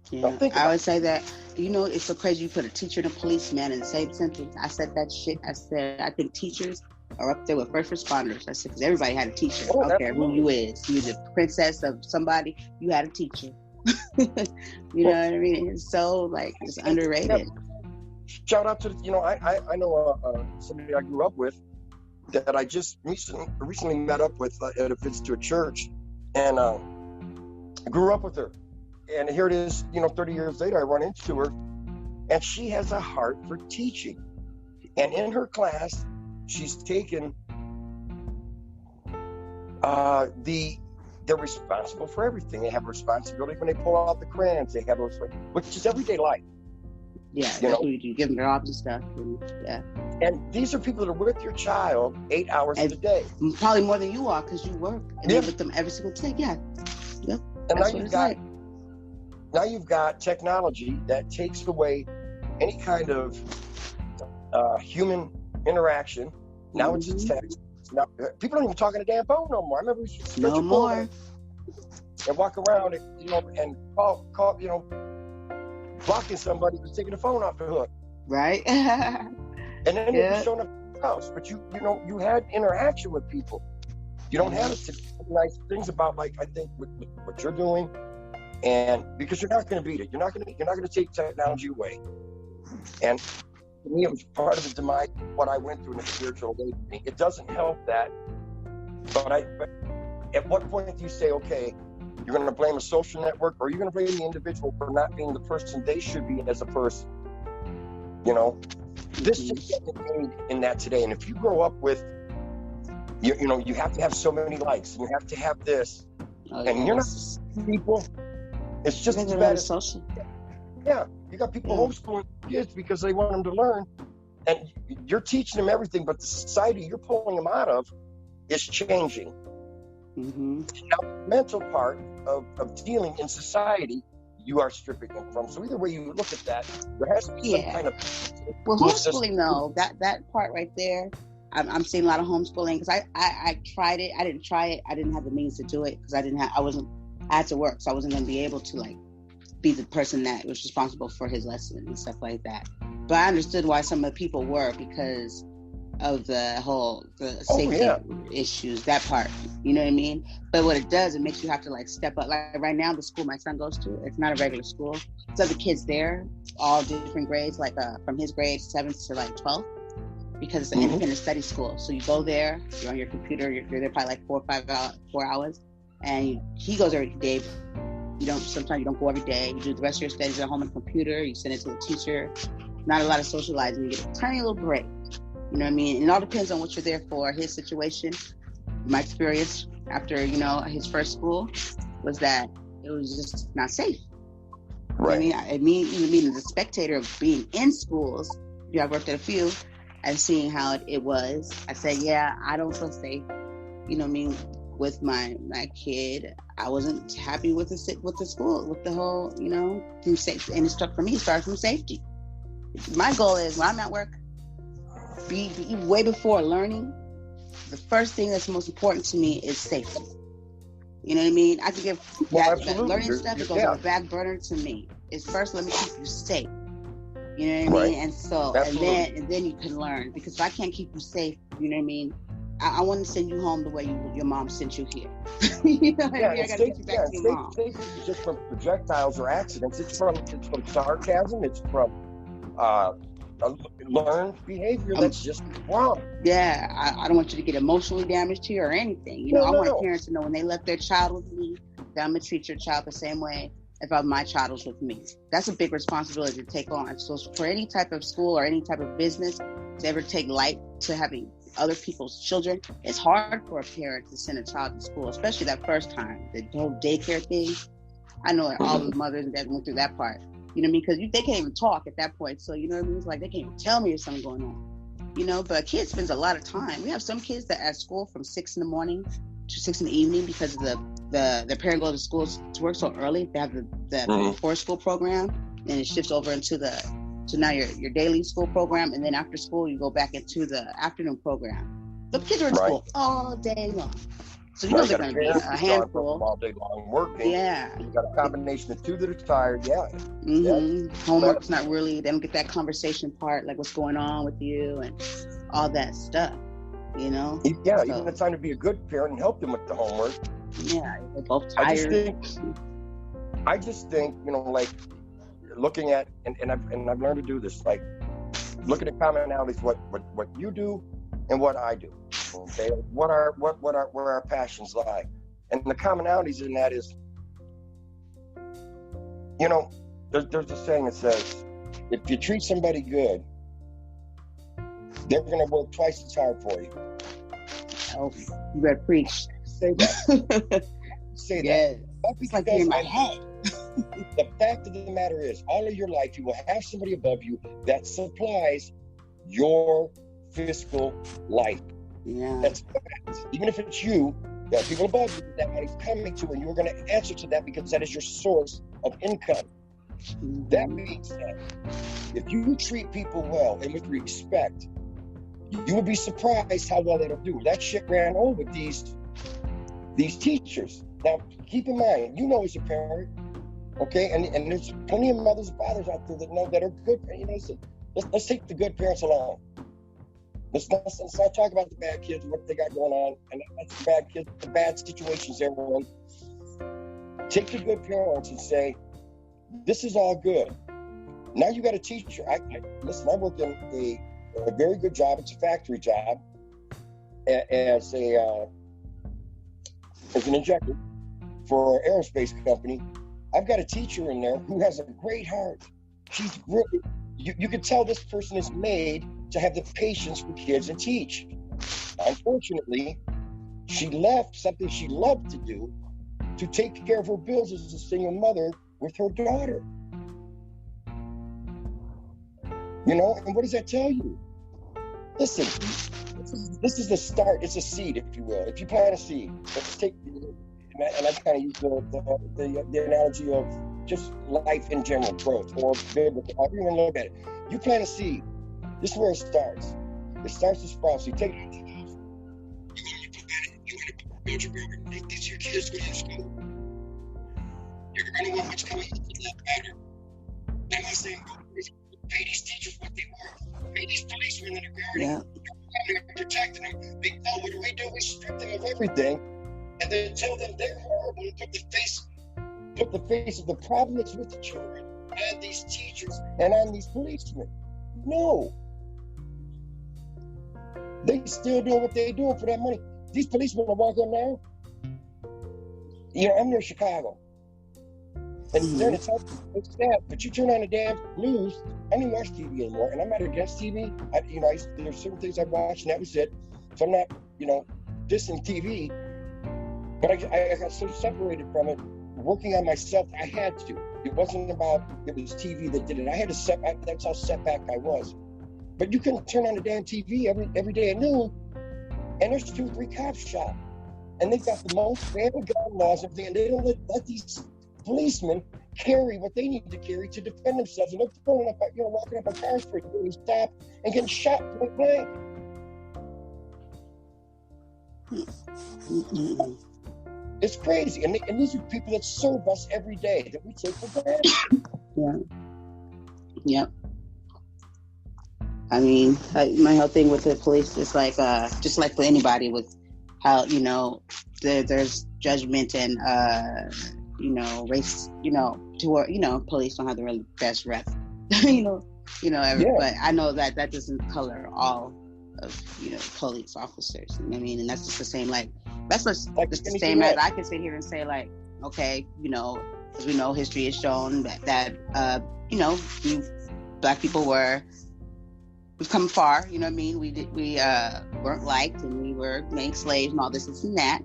Yeah, I would say that, it's so crazy you put a teacher and a policeman in the same sentence. I said that shit. I said, I think teachers are up there with first responders. I said, because everybody had a teacher. I don't care who you is. You the princess of somebody, you had a teacher. You know what I mean? It's so, it's underrated. Shout out to, I know somebody I grew up with that I just recently met up with at a visit to a church. And I grew up with her. And here it is, 30 years later, I run into her, and she has a heart for teaching. And in her class, she's taken they're responsible for everything. They have responsibility when they pull out the crayons. They have which is everyday life. Yeah, you give them jobs and stuff. And these are people that are with your child 8 hours a day. Probably more than you are, because you work and you're with them every single day. Yeah. Yep. And now you've got technology that takes away any kind of human interaction. Now it's just text. Now, people don't even talk on a damn phone no more. I remember we used to no more and walk around and call blocking somebody who's taking the phone off the hook. Right. And then you'd be showing up at the house. But you had interaction with people. You don't have nice things about, like, I think with what you're doing. And because you're not going to beat it, you're not going to take technology away. And to me, it was part of the demise of what I went through in the spiritual awakening. It doesn't help that, but at what point do you say, okay, you're going to blame a social network, or you're going to blame the individual for not being the person they should be as a person? This just gets made in that today. And if you grow up with, you have to have so many likes, and you have to have this, and you're not people. It's just as bad as social. Yeah, you got people homeschooling kids because they want them to learn, and you're teaching them everything, but the society you're pulling them out of is changing. Mm-hmm. Now, the mental part of dealing in society, you are stripping them from. So either way you look at that, there has to be some kind of... Well, homeschooling, though, that part right there, I'm seeing a lot of homeschooling, because I tried it. I didn't try it. I didn't have the means to do it, because I had to work, so I wasn't going to be able to, like, be the person that was responsible for his lesson and stuff like that. But I understood why some of the people were, because of the safety issues, that part, you know what I mean? But what it does, it makes you have to, like, step up. Like right now, the school my son goes to, it's not a regular school. There's other kids there, all different grades, like from his grade 7th to like 12th, because it's an independent study school. So you go there, you're on your computer, you're there probably like 4 hours, and he goes every day. Sometimes you don't go every day. You do the rest of your studies at home on the computer. You send it to the teacher. Not a lot of socializing. You get a tiny little break. You know what I mean? And it all depends on what you're there for. His situation, my experience after, his first school was that it was just not safe. Right. I mean, even as a spectator of being in schools, I've worked at a few, and seeing how it was, I said, yeah, I don't feel safe. You know what I mean? With my kid, I wasn't happy with the school, with the whole, from safety. And it started from safety. My goal is, when I'm at work, be way before learning. The first thing that's most important to me is safety. You know what I mean? I could give that learning stuff, it goes on the back burner to me. It's first, let me keep you safe. You know what I mean? And so, and then you can learn. Because if I can't keep you safe, you know what I mean? I want to send you home the way your mom sent you here. You know what I mean? I got to get you back to your mom. Safety is just from projectiles or accidents. It's from sarcasm. It's from learned behavior that's just wrong. Yeah, I don't want you to get emotionally damaged here or anything. I want parents to know when they left their child with me, that I'm going to treat your child the same way if my child was with me. That's a big responsibility to take on. So for any type of school or any type of business to ever take light to having other people's children, it's hard for a parent to send a child to school, especially that first time. The whole daycare thing, I know all the mothers that went through that part. You know what I mean? Because they can't even talk at that point. So, you know what I mean? It's like they can't even tell me there's something going on. But a kid spends a lot of time. We have some kids that are at school from 6 in the morning to 6 in the evening because of the parent goes to school to work so early. They have the before school program, and it shifts over into so now your daily school program, and then after school you go back into the afternoon program. The kids are in school all day long. So they're going to be a handful. All day long working. Yeah. You got a combination of two that are tired. Yeah. Mm-hmm. Yeah. Homework's not really, they don't get that conversation part, like what's going on with you and all that stuff, Yeah, so, even the time to be a good parent and help them with the homework. Yeah, they're both tired. I just think, like looking at, and I've learned to do this, like looking at commonalities, what you do and what I do. Okay, where our passions lie, and the commonalities in that is, there's a saying that says, if you treat somebody good, they're going to work twice as hard for you. Oh, you better preach. Say that. Say yeah. that. It's like in my head. The fact of the matter is, all of your life, you will have somebody above you that supplies your fiscal life. Yeah. That's fact. Even if it's you, there are people above you that money's coming to, and you're going to answer to that because that is your source of income. Mm-hmm. That being said, if you treat people well and with respect, you would be surprised how well they'll do. That shit ran over these teachers. Now, keep in mind, as a parent, okay, and there's plenty of mothers and fathers out there that are good. Let's take the good parents along. Let's not talk about the bad kids, what they got going on, and that's the bad kids, the bad situations they're in. Take the good parents and say, this is all good. Now you got a teacher. I worked in a very good job. It's a factory job as an injector for an aerospace company. I've got a teacher in there who has a great heart. She's really, you can tell this person is made to have the patience for kids and teach. Unfortunately, she left something she loved to do to take care of her bills as a single mother with her daughter. And what does that tell you? Listen, this is the start. It's a seed, if you will. If you plant a seed, let's take, and I kind of use the analogy of just life in general, growth, or biblical, however you want to look at it. You plant a seed. This is where it starts. It starts to sprout. So you take it. You want to build your building. These are your kids going to school. You're going to want what's coming from that matter. I'm not saying pay these teachers what they worth. Pay these policemen that are guarding. Yeah. They're protecting them. What do? We strip them of everything, and then tell them they're horrible and put the face of the problem that's with the children and these teachers and on these policemen. No. They still doing what they doing for that money. These policemen are walking now. I'm near Chicago. And then it's sad, but you turn on the damn news. I don't even watch TV anymore, and I'm not against TV. There's certain things I watch, and that was it. So I'm not, dissing TV. But I got so separated from it, working on myself. I had to. It wasn't about it was TV that did it. I had to that's how setback I was. But you can turn on the damn TV every day at noon, and there's 2 or 3 cops shot, and they've got the most family gun laws and everything, and they don't let these policemen carry what they need to carry to defend themselves, and they're pulling up, walking up on cars for you, stop and getting shot point blank. It's crazy, and these are people that serve us every day that we take for granted. Yeah. Yep. I mean, my whole thing with the police is like, just like for anybody, with how there's judgment and race, to police don't have the really best rep, but I know that doesn't color all of, police officers. You know what I mean? And that's just the same, that's just the same as I could sit here and say, okay, because we know history has shown that we Black people we've come far, you know what I mean? We weren't liked, and we were made slaves and all this and that.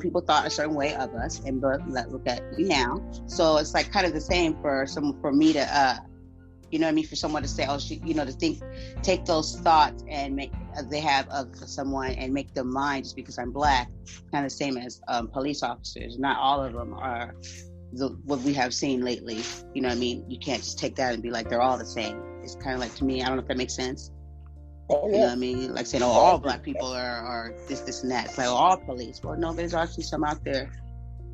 People thought a certain way of us, and let's look at me now. So it's kind of the same for me to, for someone to say, take those thoughts and they have of someone and make them mine just because I'm Black, kind of the same as police officers. Not all of them are what we have seen lately. You know what I mean? You can't just take that and be like, they're all the same. It's kind of to me, I don't know if that makes sense. Oh, yeah. You know what I mean? Like saying, all Black people are this, and that. It's all police. Well, no, there's actually some out there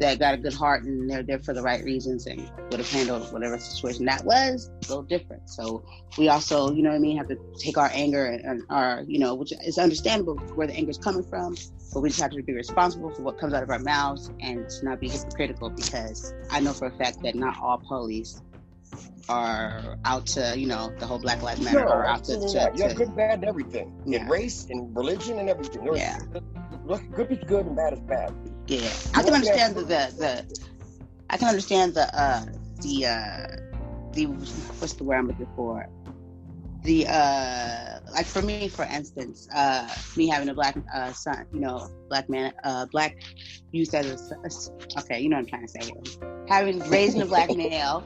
that got a good heart, and they're there for the right reasons, and would have handled whatever situation that was a little different. So we also, have to take our anger and our, which is understandable where the anger is coming from, but we just have to be responsible for what comes out of our mouths and to not be hypocritical, because I know for a fact that not all police are out to, the whole Black Lives Matter are out to good, bad, and everything. Yeah. In race, in religion, and everything. Yeah. Good is good and bad is bad. Yeah. I can understand the what's the word I'm looking for? The for me, for instance, me having a Black son, Black man, Black youth as okay, you know what I'm trying to say here. Raising a Black male,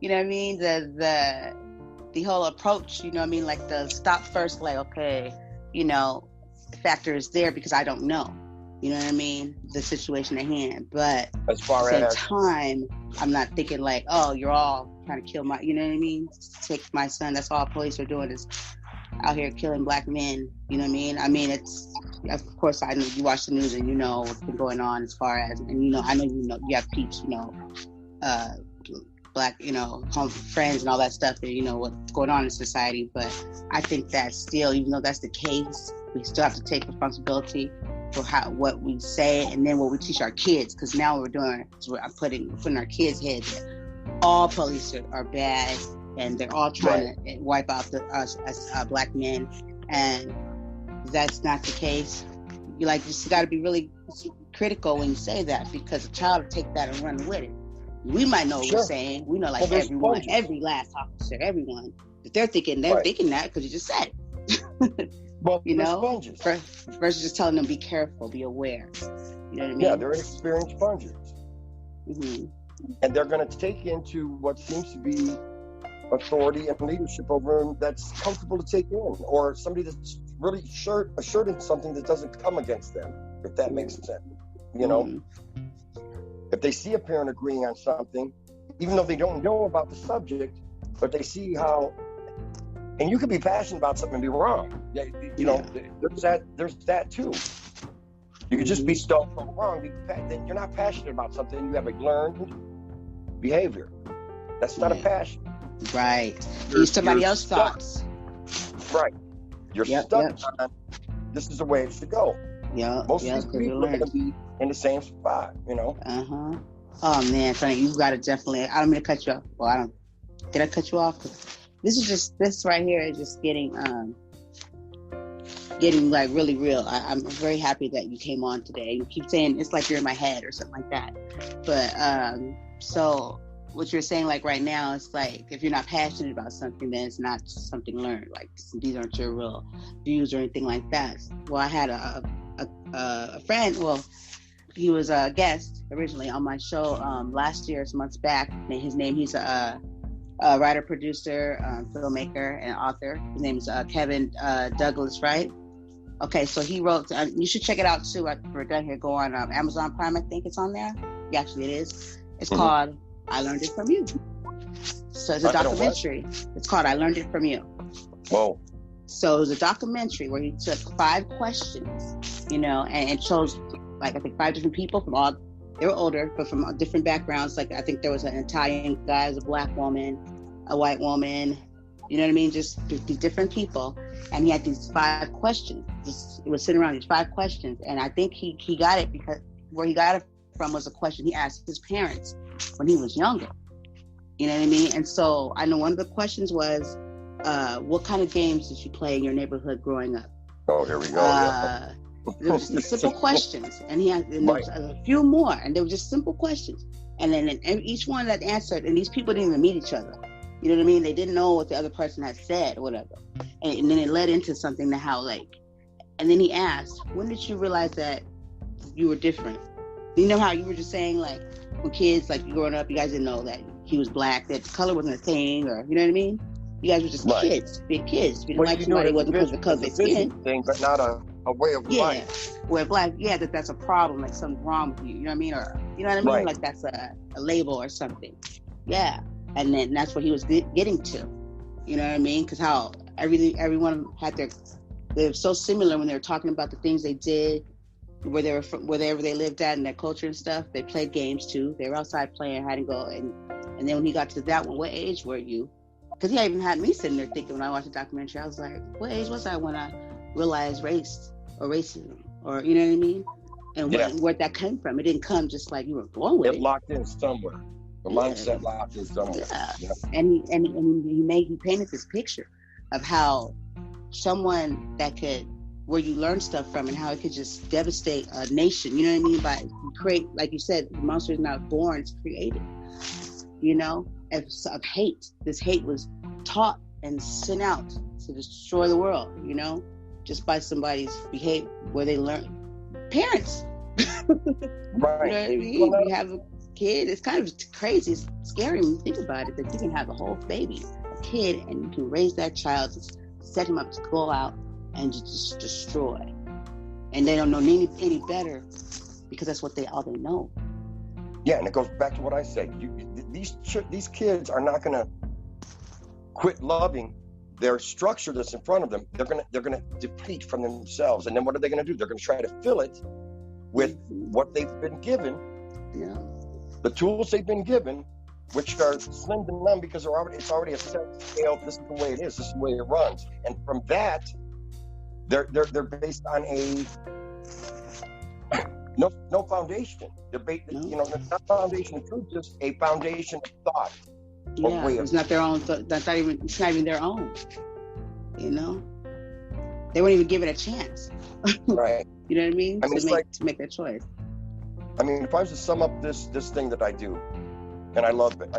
you know what I mean? The whole approach, you know what I mean? Like the stop first, okay, the factor is there because I don't know. You know what I mean? The situation at hand. But as far at the same time, I'm not thinking you're all trying to kill my, you know what I mean? Take my son. That's all police are doing is out here killing Black men. You know what I mean? I mean, it's, of course, I know you watch the news and you know what's been going on as far as, and I know you have peeps, Black, home friends and all that stuff, and what's going on in society. But I think that still, even though that's the case, we still have to take responsibility for what we say and then what we teach our kids. Because now what we're doing is we're putting our kids' heads that all police are bad and they're all trying to wipe out us as Black men, and that's not the case. You just got to be really critical when you say that, because a child will take that and run with it. We might know what we're saying. We know everyone, every last officer, everyone. If they're thinking that because you just said it. Well, sponges. Versus just telling them, be careful, be aware. You know what I mean? Yeah, they're inexperienced sponges. Mm-hmm. And they're going to take into what seems to be authority and leadership over them that's comfortable to take in, or somebody that's really assured in something that doesn't come against them, if that makes sense. You know, if they see a parent agreeing on something, even though they don't know about the subject, but they see how, and you could be passionate about something and be wrong. You know, there's that too. You could just be stone wrong. Then you're not passionate about something. You have a learned behavior. That's not a passion. Right. Use somebody else's thoughts. Right. You're stuck on, this is the way it should go. Yeah. Most of these people are going to be in the same spot, you know? Uh-huh. Oh, man, Sonny, you've got to definitely, I don't mean to cut you off. Well, did I cut you off? This right here is just getting like really real. I'm very happy that you came on today. You keep saying it's like you're in my head or something like that. But, so what you're saying, like right now, it's like if you're not passionate about something, then it's not something learned. Like these aren't your real views or anything like that. Well, I had a friend. Well, he was a guest originally on my show last year, some months back. He's a writer, producer, filmmaker, and author. His name is Kevin Douglas, right? Okay, so he wrote. You should check it out too. We're done here. Go on Amazon Prime. I think it's on there. Yeah, actually, it is. It's called I Learned It From You. So it's a documentary. It's called I Learned It From You. Whoa. So it was a documentary where he took 5 questions, you know, and chose, like, I think 5 different people from all, they were older, but from different backgrounds. Like, I think there was an Italian guy, a black woman, a white woman, you know what I mean? Just these different people. And he had these 5 questions. It was sitting around these 5 questions. And I think he got it because where he got it from was a question he asked his parents when he was younger. You know what I mean? And so I know one of the questions was, what kind of games did you play in your neighborhood growing up? Oh, here we go. There was just simple questions, and there was a few more, and they were just simple questions. And then each one that answered, and these people didn't even meet each other. You know what I mean? They didn't know what the other person had said or whatever. And then it led into something to how, like, and then he asked, when did you realize that you were different? You know how you were just saying, like, when kids, like, growing up, you guys didn't know that he was black, that color wasn't a thing, or, you know what I mean? You guys were just kids, big kids. If you didn't like somebody, it wasn't because of their skin. Thing, but not a way of life. Where black, that's a problem, like something's wrong with you, you know what I mean? Or, you know what I mean? Right. Like that's a label or something. Yeah. And then that's what he was getting to, you know what I mean? Because how everyone had they're so similar when they were talking about the things they did, where they were from, wherever they lived at and their culture and stuff. They played games too. They were outside playing hide and go. And then when he got to that one, what age were you? Because he even had me sitting there thinking when I watched the documentary, I was like, what age was I when I realized race or racism, or you know what I mean? And where that came from. It didn't come just like you were born with it. It locked in somewhere. The mindset locked in somewhere. Yeah. Yeah. And he painted this picture of how someone where you learn stuff from and how it could just devastate a nation, you know what I mean? By create, like you said, the monster is not born, it's created, you know, of hate. This hate was taught and sent out to destroy the world, you know, just by somebody's behavior, where they learn. Parents. Right. You know what I mean? You have a kid, it's kind of crazy, it's scary when you think about it, that you can have a whole baby, a kid, and you can raise that child to set him up to go out and just destroy. And they don't know any better because that's what all they know. Yeah, and it goes back to what I said. These kids are not going to quit loving their structure that's in front of them. They're gonna deplete from themselves, and then what are they going to do? They're going to try to fill it with what they've been given. Yeah. The tools they've been given, which are slim to none because it's already a set scale. This is the way it is. This is the way it runs. And from that, they're based on a no foundation. You know, not foundation of truth, just a foundation of thought. Yeah, it's not their own. It's not even their own. You know, they won't even give it a chance. Right. You know what I mean? I mean, to make that choice. I mean, if I was to sum up this thing that I do, and I love it.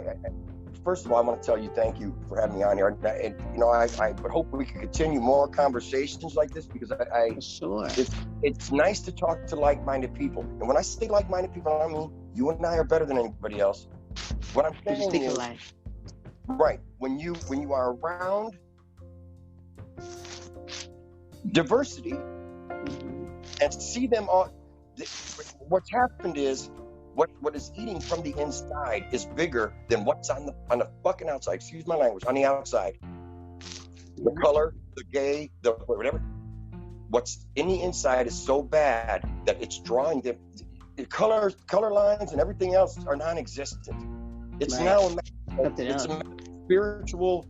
First of all, I want to tell you thank you for having me on here. And you know, I would hope we could continue more conversations like this because sure. It's nice to talk to like-minded people. And when I say like-minded people, I mean you and I are better than anybody else. What I'm saying is, right, when you are around diversity and see them all. What's happened is what is eating from the inside is bigger than what's on the fucking outside. Excuse my language. On the outside, the color, the gay, the whatever. What's in the inside is so bad that it's drawing them. The color lines and everything else are non-existent. It's now a spiritual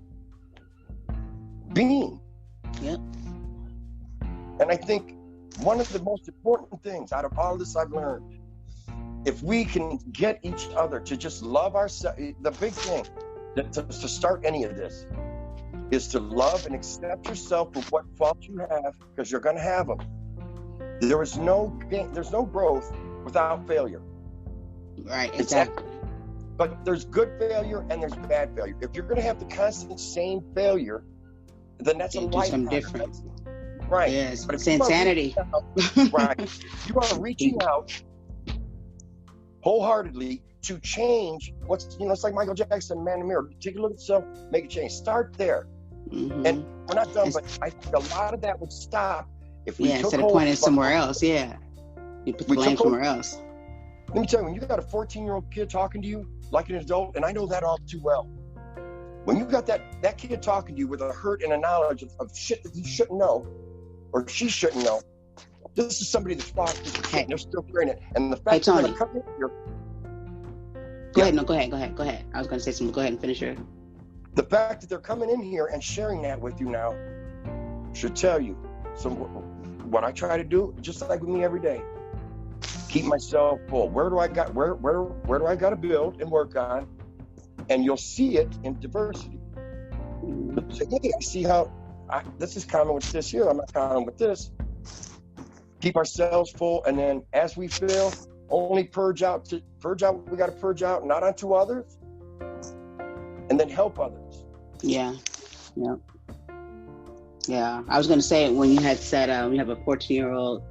being. Yep. And I think one of the most important things out of all this I've learned, if we can get each other to just love ourselves, the big thing to start any of this is to love and accept yourself for what faults you have, because you're going to have them. There's no growth without failure. Right, exactly. But there's good failure and there's bad failure. If you're going to have the constant same failure, then that's a life something different. Right. Yes, but it's insanity. Right. You are reaching out wholeheartedly to change what's, it's like Michael Jackson, Man in the Mirror. Take a look at yourself, make a change. Start there. Mm-hmm. And we're not done, but I think a lot of that would stop if we took instead of pointing somewhere else. Yeah. You put the blame somewhere else. Let me tell you, when you got a 14-year-old kid talking to you like an adult, and I know that all too well. When you got that kid talking to you with a hurt and a knowledge of shit that you shouldn't know, or she shouldn't know, this is somebody that's fought this shit and they're still carrying it. And the fact that they're coming here. Go ahead. I was going to say something. Go ahead and finish your. The fact that they're coming in here and sharing that with you now should tell you. So what I try to do, just like with me every day, keep myself full. Where do I got to build and work on? And you'll see it in diversity. Say, hey, I see how this is common with this here. I'm not common with this. Keep ourselves full, and then as we fail, only purge out what we got to purge out, not onto others, and then help others. Yeah. I was going to say, when you had said we have a 14-year-old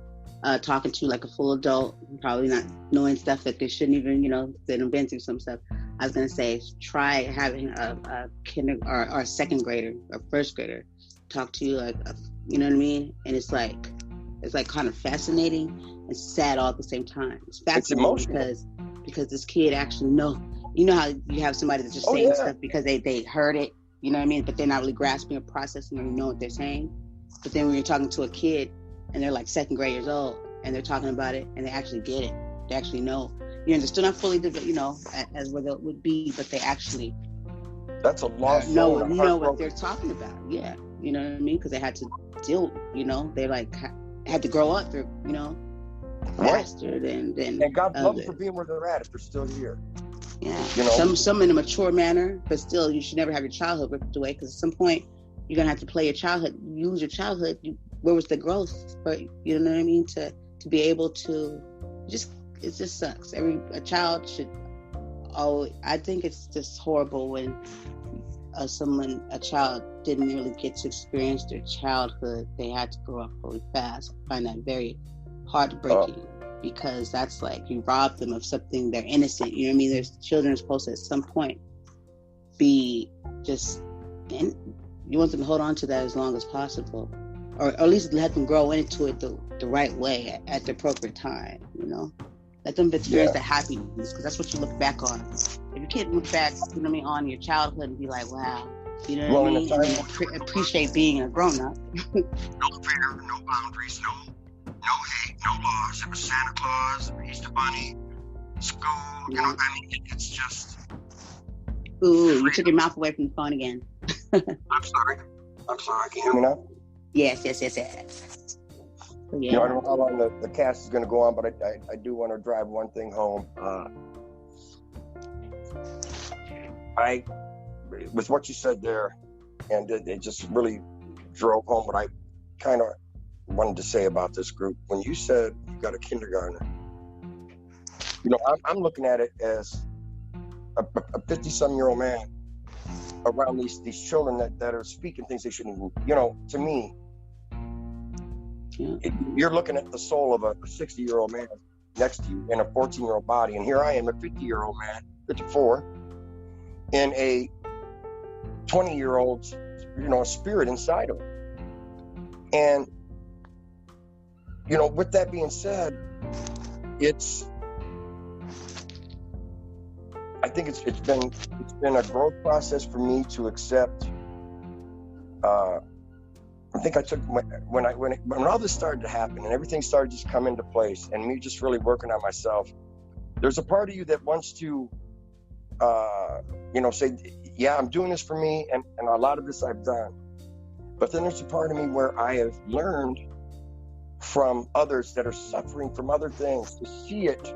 talking to like a full adult, probably not knowing stuff that they shouldn't even, they've been through some stuff. I was going to say, try having a kindergarten or a second grader or first grader talk to you like, you know what I mean? And it's like kind of fascinating and sad all at the same time. It's fascinating because this kid actually know how you have somebody that's just saying stuff because they heard it, you know what I mean? But they're not really grasping or processing or know what they're saying. But then when you're talking to a kid and they're like second grade years old and they're talking about it and they actually get it, they actually know. They're still not fully, as where they would be, but they actually that's a lost know what they're talking about. Yeah, you know what I mean? Because they had to deal. They like had to grow up through, faster than. And God love them for being where they're at if they're still here. Yeah, some in a mature manner, but still, you should never have your childhood ripped away, because at some point you're gonna have to play your childhood. You lose your childhood. Where was the growth? But you know what I mean? To be able to it just sucks. A child should always. I think it's just horrible when a child didn't really get to experience their childhood. They had to grow up really fast. I find that very heartbreaking, because that's like you rob them of something. They're innocent. You know what I mean? There's children supposed to at some point be just, and you want them to hold on to that as long as possible, or at least let them grow into it the right way at the appropriate time. Let them experience the happiness, because that's what you look back on. If you can't look back, on your childhood and be like, wow, you know what I mean? And appreciate being a grown-up. No fear, no boundaries, no hate, no laws. It was Santa Claus, Easter Bunny, school, it's just... Ooh, you took your mouth away from the phone again. I'm sorry. Can you hear me now? Yes. Yeah. I don't know how long the cast is going to go on, but I do want to drive one thing home. With what you said there, and it just really drove home what I kind of wanted to say about this group. When you said you got a kindergartner, I'm looking at it as a 50-some-year-old man around these children that are speaking things they shouldn't even, to me, you're looking at the soul of a 60-year-old man next to you in a 14-year-old body. And here I am, a 50-year-old man, 54, in a 20-year-old, spirit inside of him. And with that being said, I think it's been a growth process for me to accept. I think I took when all this started to happen and everything started to just come into place, and me just really working on myself. There's a part of you that wants to, say, yeah, I'm doing this for me, and a lot of this I've done. But then there's a part of me where I have learned from others that are suffering from other things to see it,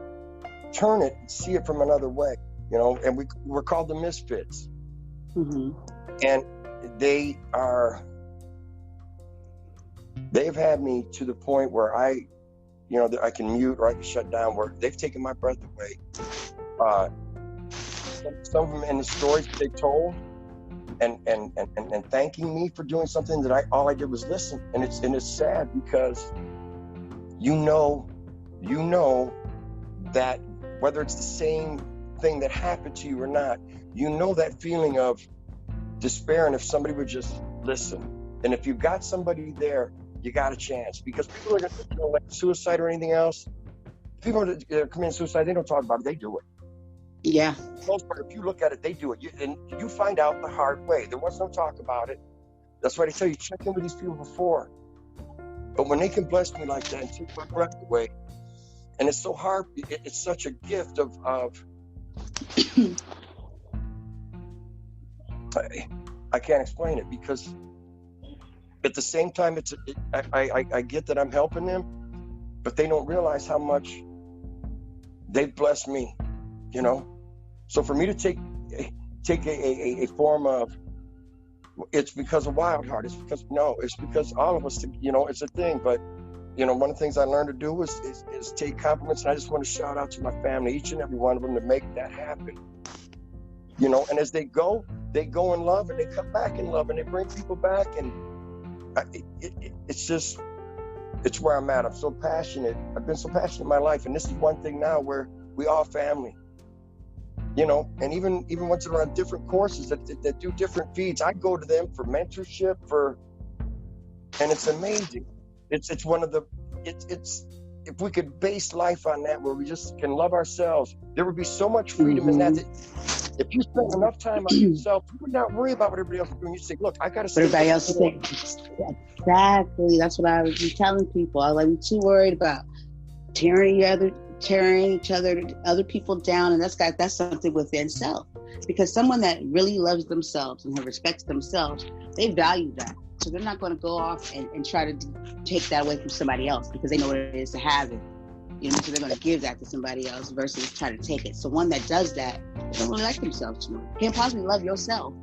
turn it, see it from another way, and we're called the misfits. Mm-hmm. And they've had me to the point where I can mute or I can shut down, where they've taken my breath away. Some of them in the stories that they told, and thanking me for doing something that all I did was listen. And it's sad, because you know that whether it's the same thing that happened to you or not, that feeling of despair. And if somebody would just listen, and if you've got somebody there, you got a chance. Because people are going to, like suicide or anything else, people that are committing suicide, they don't talk about it, they do it. Yeah. For the most part, if you look at it, they do it. And you find out the hard way. There was no talk about it. That's why they tell you, check in with these people before. But when they can bless me like that and take my breath away, and it's so hard, it's such a gift of I can't explain it, because at the same time, I get that I'm helping them, but they don't realize how much they've blessed me, So for me to take a form of, it's because of Wild Heart. It's because all of us, it's a thing. But one of the things I learned to do is take compliments, and I just want to shout out to my family, each and every one of them, to make that happen. And as they go in love, and they come back in love, and they bring people back, and it's where I'm at. I'm so passionate. I've been so passionate in my life, and this is one thing now where we all family. And even once they're on different courses that do different feeds, I go to them for mentorship, and it's amazing. It's one of the it's if we could base life on that, where we just can love ourselves, there would be so much freedom in that if you spend enough time on yourself, you would not worry about what everybody else is doing. You say, look, I got to. Everybody else is saying, exactly. That's what I was telling people. I was like, I'm too worried about tearing other people down, and that's something within self. Because someone that really loves themselves and respects themselves, they value that. So they're not going to go off and try to take that away from somebody else, because they know what it is to have it. So they're going to give that to somebody else versus try to take it. So one that does that, they don't really like themselves too much. Can't possibly love yourself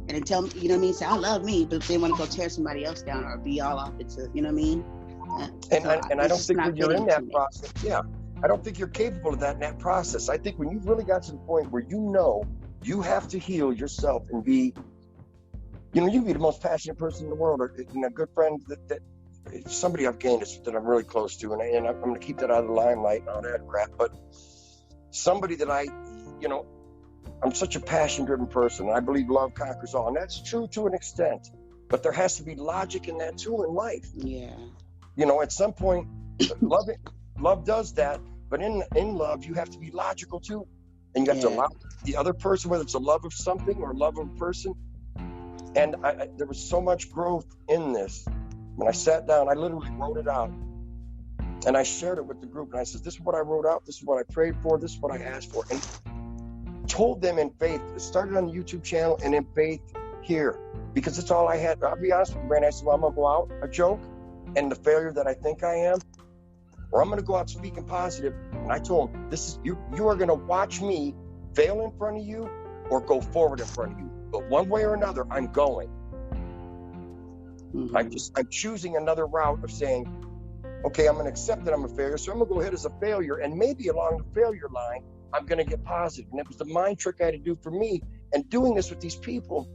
and then tell me, say I love me, but they want to go tear somebody else down or be all off into, And I don't think when you're in that process, I don't think you're capable of that in that process. I think when you've really got to the point where you have to heal yourself and be, you can be the most passionate person in the world, or a good friend that somebody I've gained that I'm really close to, and I'm going to keep that out of the limelight and all that crap. But somebody that I'm such a passion-driven person, and I believe love conquers all, and that's true to an extent. But there has to be logic in that too in life. Yeah. At some point, love does that, but in love, you have to be logical too, and you have to allow the other person, whether it's a love of something or love of a person. And there was so much growth in this. When I sat down, I literally wrote it out, and I shared it with the group, and I said, this is what I wrote out, this is what I prayed for, this is what I asked for, and told them in faith. It started on the YouTube channel and in faith here, because it's all I had. I'll be honest with you, Brandy. I said, well, I'm going to go out a joke and the failure that I think I am, or I'm going to go out speaking positive. And I told them, this is you are going to watch me fail in front of you or go forward in front of you. But one way or another, I'm going. I'm choosing another route of saying, okay, I'm going to accept that I'm a failure, so I'm going to go ahead as a failure, and maybe along the failure line, I'm going to get positive. And it was the mind trick I had to do for me. And doing this with these people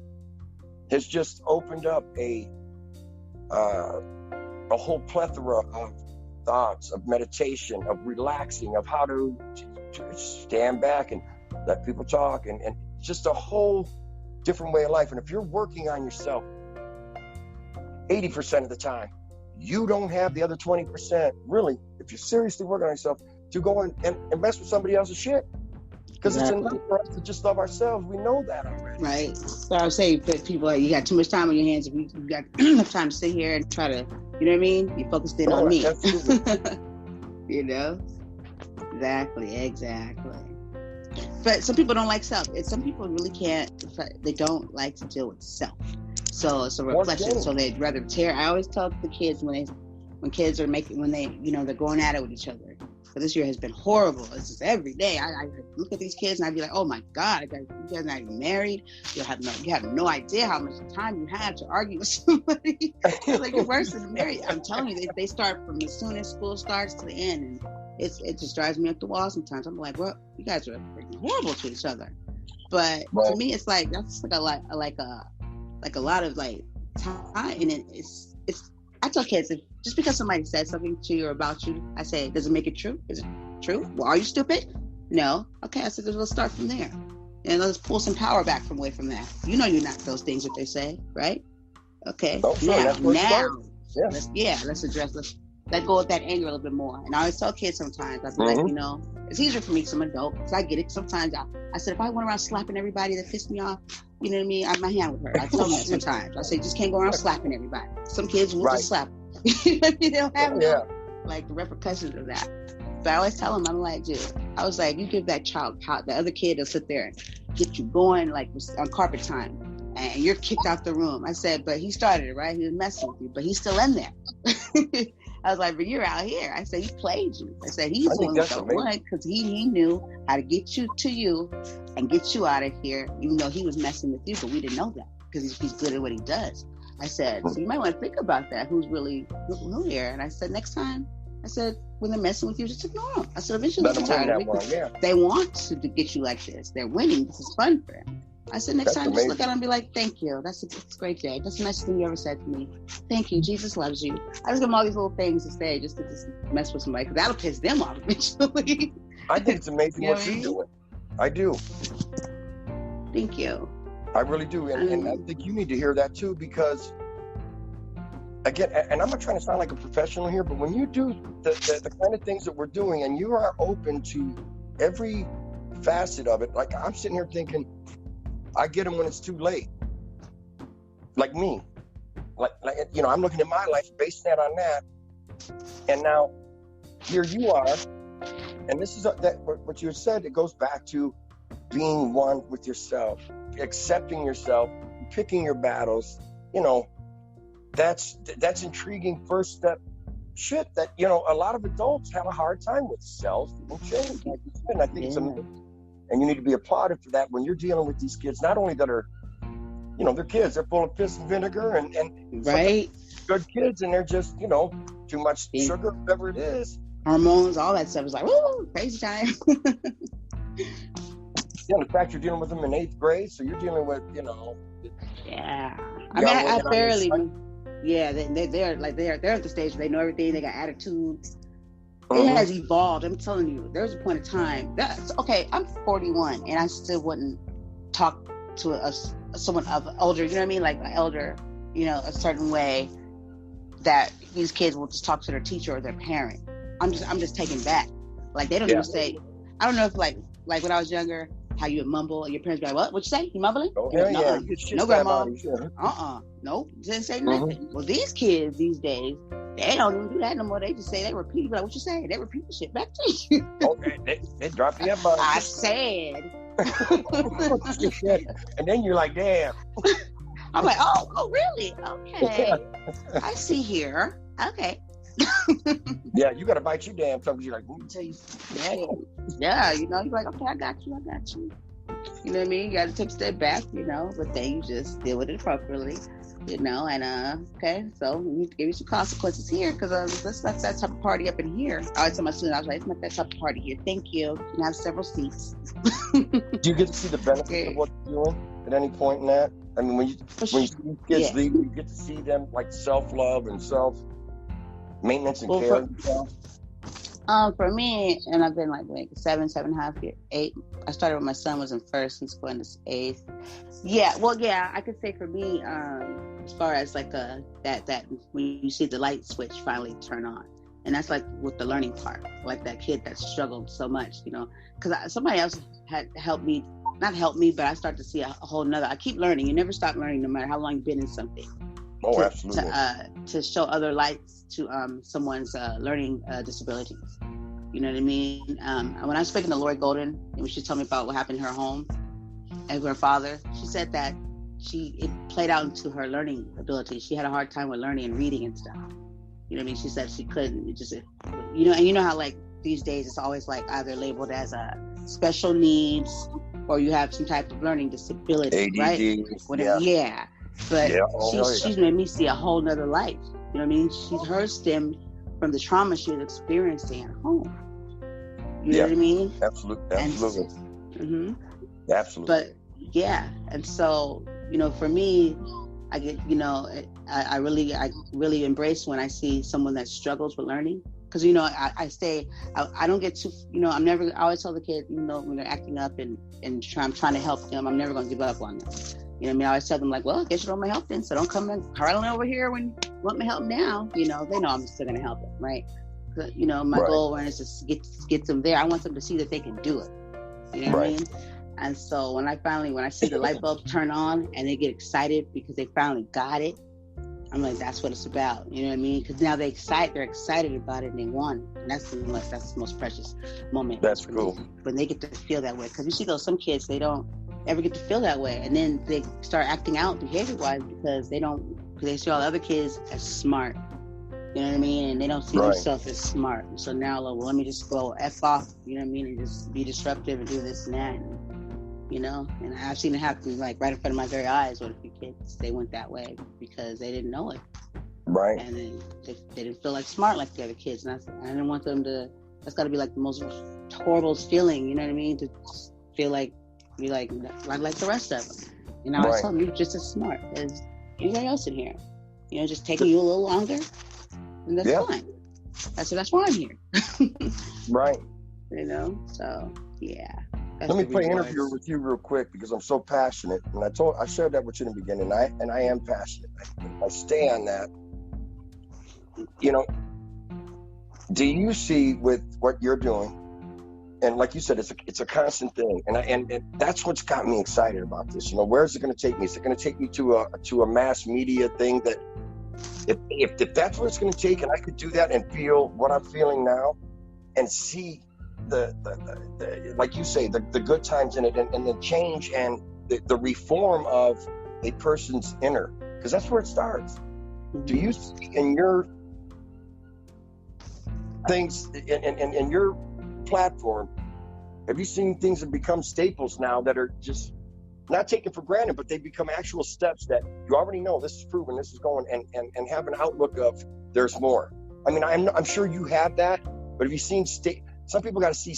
has just opened up a whole plethora of thoughts, of meditation, of relaxing, of how to stand back and let people talk, and just a whole different way of life. And if you're working on yourself 80% of the time, you don't have the other 20%, really, if you're seriously working on yourself, to go and mess with somebody else's shit. Because it's enough for us to just love ourselves. We know that already. Right. So I would say that people you got too much time on your hands. If you got enough time to sit here and try to, you know what I mean? You focused in on me. You know? Exactly. But some people don't like self. Some people really can't. They don't like to deal with self. So it's a reflection. So they'd rather tear. I always tell the kids when kids are they're going at it with each other. But this year has been horrible. It's just every day. I look at these kids and I'd be like, oh my God, you guys are not even married. You have no idea how much time you have to argue with somebody. It's like you're worse than married. I'm telling you, they start from as soon as school starts to the end. And it just drives me up the wall sometimes. I'm like, well, you guys are freaking horrible to each other. But to me, it's like, that's like a lot of like time. And it's I tell kids, just because somebody said something to you or about you, I say, does it make it true? Is it true? Well, are you stupid? No. Okay, I said, let's start from there. And let's pull some power back away from that. You know you're not those things that they say, right? Okay. Let's let go of that anger a little bit more. And I always tell kids sometimes, I'd be like, it's easier for me because I'm an adult, because I get it. Sometimes I said, if I went around slapping everybody that pissed me off, you know what I mean? I have my hand with her. I tell them that sometimes. I say, just can't go around slapping everybody. Some kids will just slap. You know what I mean? They don't have the repercussions of that. But I always tell them, I'm like, dude, I was like, you give that child, the other kid will sit there and get you going like on carpet time, and you're kicked out the room. I said, but he started it, right? He was messing with you, but he's still in there. I was like, but you're out here. I said, he played you. I said, he's doing so what? Because he knew how to get you to you and get you out of here, even though he was messing with you, but we didn't know that because he's good at what he does. I said, so you might want to think about that. Who's really who here? And I said, next time, I said, when they're messing with you, just ignore them. I said, eventually they'll get tired of it. They want to get you like this. They're winning. This is fun for them. I said, next time, just look at them and be like, thank you. It's a great day. That's the nicest thing you ever said to me. Thank you. Jesus loves you. I just give them all these little things to say just to mess with somebody, because that'll piss them off eventually. I think it's amazing what you're doing. I do. Thank you. I really do. And I think you need to hear that too, because, again, and I'm not trying to sound like a professional here, but when you do the kind of things that we're doing and you are open to every facet of it, like I'm sitting here thinking, I get them when it's too late. Like me. Like I'm looking at my life, basing that on that. And now, here you are, and this is what you said, it goes back to being one with yourself, accepting yourself, picking your battles. That's intriguing first step shit that, a lot of adults have a hard time with self and change. And I think it's amazing. And you need to be applauded for that when you're dealing with these kids, not only that are, they're kids, they're full of piss and vinegar and right, good kids, and they're just, too much sugar, whatever it is. Hormones, all that stuff is like, woo, crazy time. In fact, you're dealing with them in 8th grade, so you're dealing with, Yeah. I mean, I barely. Yeah, they're at the stage where they know everything. They got attitudes. It has evolved. I'm telling you, there was a point of time. I'm 41, and I still wouldn't talk to someone of older. You know what I mean? Like an elder, a certain way that these kids will just talk to their teacher or their parent. I'm just taken back. Like they don't even say. I don't know if like when I was younger, how you would mumble, and your parents be like, "What? What you say? You mumbling?" Oh, No, grandma. Nope. Didn't say nothing. Well, these kids these days, they don't even do that no more. They just say, they repeat, like, what you say? They repeat the shit back to you. Okay, they drop the F-bomb. I said. And then you're like, damn. I'm like, oh, really? Okay. I see here. Okay. Yeah, you got to bite your damn tongue. You're like, yeah, you're like, okay, I got you. You know what I mean? You got to take a step back, but then you just deal with it appropriately, and okay, so we need to give you some consequences here, because let's not that type of party up in here. I always tell my students, I was like, it's not that type of party here. Thank you. You can have several seats. Do you get to see the benefits of what you're doing at any point in that? I mean, when you see kids leave, you get to see them like self-love and self-maintenance and care of themselves. For me, and I've been like 7.5 years, 8. I started when my son was in first and going to 8th. Yeah, well, yeah, I could say for me, as far as like that when you see the light switch finally turn on, and that's like with the learning part, like that kid that struggled so much, because somebody else had helped me, not helped me, but I started to see a whole nother. I keep learning. You never stop learning, no matter how long you've been in something. Oh, absolutely. To show other lights to someone's learning disabilities. You know what I mean? When I was speaking to Lori Golden, and when she told me about what happened in her home and with her father, she said that it played out into her learning ability. She had a hard time with learning and reading and stuff. You know what I mean? She said she couldn't. It just, and you know how like these days it's always like either labeled as a special needs or you have some type of learning disability, ADD, right? Whatever. Yeah. But she's made me see a whole nother life. You know what I mean? Hers stemmed from the trauma she was experiencing at home. You know what I mean? Absolutely. Mm-hmm. Absolutely. But yeah, and so for me, I get I really embrace when I see someone that struggles with learning, because I don't get too I always tell the kids, when they're acting up and I'm trying to help them, I'm never going to give up on them. You know what I mean? I always tell them like, well, I guess you don't want my help then, so don't come hurling over here when you want my help now. They know I'm still going to help them, right? My goal is just get them there. I want them to see that they can do it. You know what I mean? And so when I see the light bulbs turn on and they get excited because they finally got it, I'm like, that's what it's about. You know what I mean? Because now they're excited about it and they want it. And that's the most precious moment. That's cool. When they get to feel that way. Because you see some kids, they don't ever get to feel that way. And then they start acting out behavior-wise because they see all the other kids as smart. You know what I mean? And they don't see themselves as smart. So now, let me just go F off, you know what I mean? And just be disruptive and do this and that. And I've seen it happen like right in front of my very eyes with a few kids. They went that way because they didn't know it. Right. And they didn't feel like smart like the other kids. And I didn't want them to, that's got to be like the most horrible feeling, you know what I mean? To feel like you're like the rest of them. And I was telling them, you're just as smart as anybody else in here. Just taking you a little longer. And that's fine. That's why I'm here. Right. So yeah. Let me play an interview with you real quick because I'm so passionate, and I shared that with you in the beginning. And I am passionate. I stay on that. Do you see with what you're doing? And like you said, it's a constant thing, and that's what's got me excited about this. Where is it going to take me? Is it going to take me to a mass media thing that? If that's what it's going to take, and I could do that and feel what I'm feeling now, and see the like you say, the good times in it, and the change and the reform of a person's inner, because that's where it starts. Do you see in your things in your platform, have you seen things that become staples now that are just not taken for granted, but they become actual steps that you already know this is proven, this is going, and have an outlook of there's more? I mean, I'm sure you have that, but have you seen some people got to see,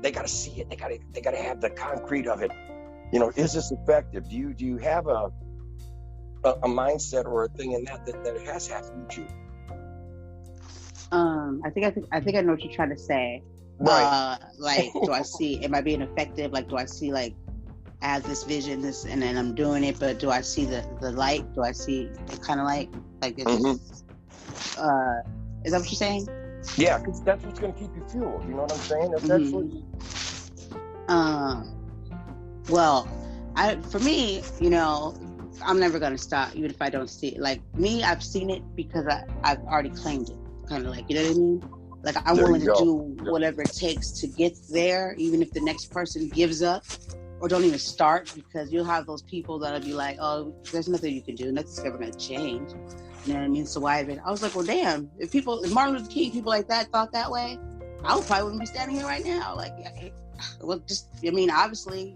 they got to see it, they got to have the concrete of it. Is this effective? Do you have a mindset or a thing in that it has happened to you? I think I know what you're trying to say. Right. Like, do I see, am I being effective? Like, do I see like I have this vision, and then I'm doing it, but do I see the light? Do I see the kind of light? Like, it's is that what you're saying? Yeah, because that's what's going to keep you fueled. You know what I'm saying? Essentially. Well, for me, I'm never going to stop, even if I don't see it. Like me, I've seen it because I've already claimed it. Kind of like, you know what I mean? Like, I'm willing to do whatever it takes to get there, even if the next person gives up or don't even start, because you'll have those people that'll be like, oh, there's nothing you can do. Nothing's ever going to change. You know what I mean? So why even? I was like, well, damn, if Martin Luther King, people like that thought that way, I probably wouldn't be standing here right now. Like, obviously,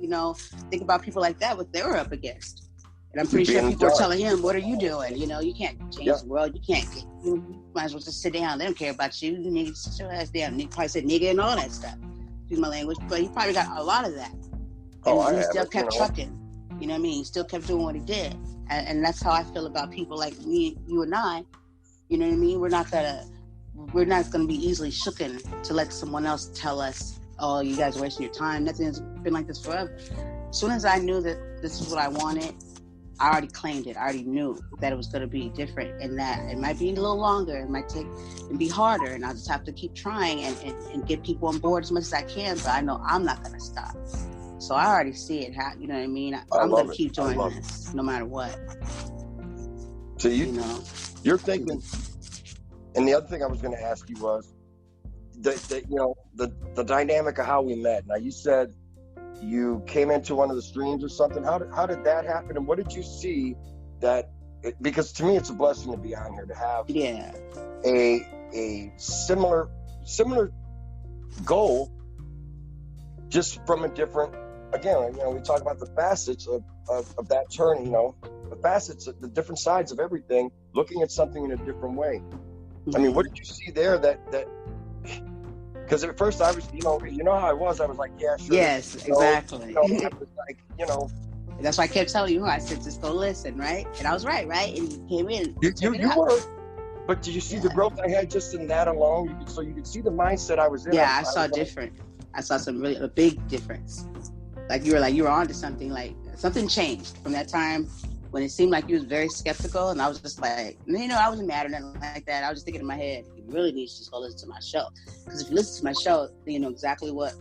think about people like that, what they were up against. And I'm pretty sure people are telling him, what are you doing? You can't change the world. You might as well just sit down. They don't care about you. You nigga, sit your ass down. He probably said nigga and all that stuff. Excuse my language. But he probably got a lot of that. And he still kept trucking. You know what I mean? He still kept doing what he did. And that's how I feel about people like me, you and I. You know what I mean? We're not gonna we're not going to be easily shooken to let someone else tell us, oh, you guys are wasting your time. Nothing has been like this forever. As soon as I knew that this is what I wanted, I already claimed it. I already knew that it was going to be different, and that it might be a little longer. It might take and be harder, and I'll just have to keep trying and get people on board as much as I can. But I know I'm not going to stop. So I already see it. You know what I mean? I'm going to keep doing this no matter what. So you know, you're thinking. And the other thing I was going to ask you was the dynamic of how we met. Now, you said you came into one of the streams or something. How did that happen? And what did you see because to me, it's a blessing to be on here, to have a similar goal, just from a different, again, we talk about the facets of that turn, the facets, the different sides of everything, looking at something in a different way. I mean, what did you see there that because at first I was, how I was like, yeah, sure. Yes, exactly. I was like, That's why I kept telling you, I said, just go listen, right? And I was right? And you came in. You were. But did you see the growth I had just in that alone? You could see the mindset I was in. Yeah, I saw different. I saw a big difference. Like you were onto something. Like something changed from that time when it seemed like you was very skeptical, and I was just like, I wasn't mad or nothing like that. I was just thinking in my head, you really need to just go listen to my show, because if you listen to my show, then you know exactly why.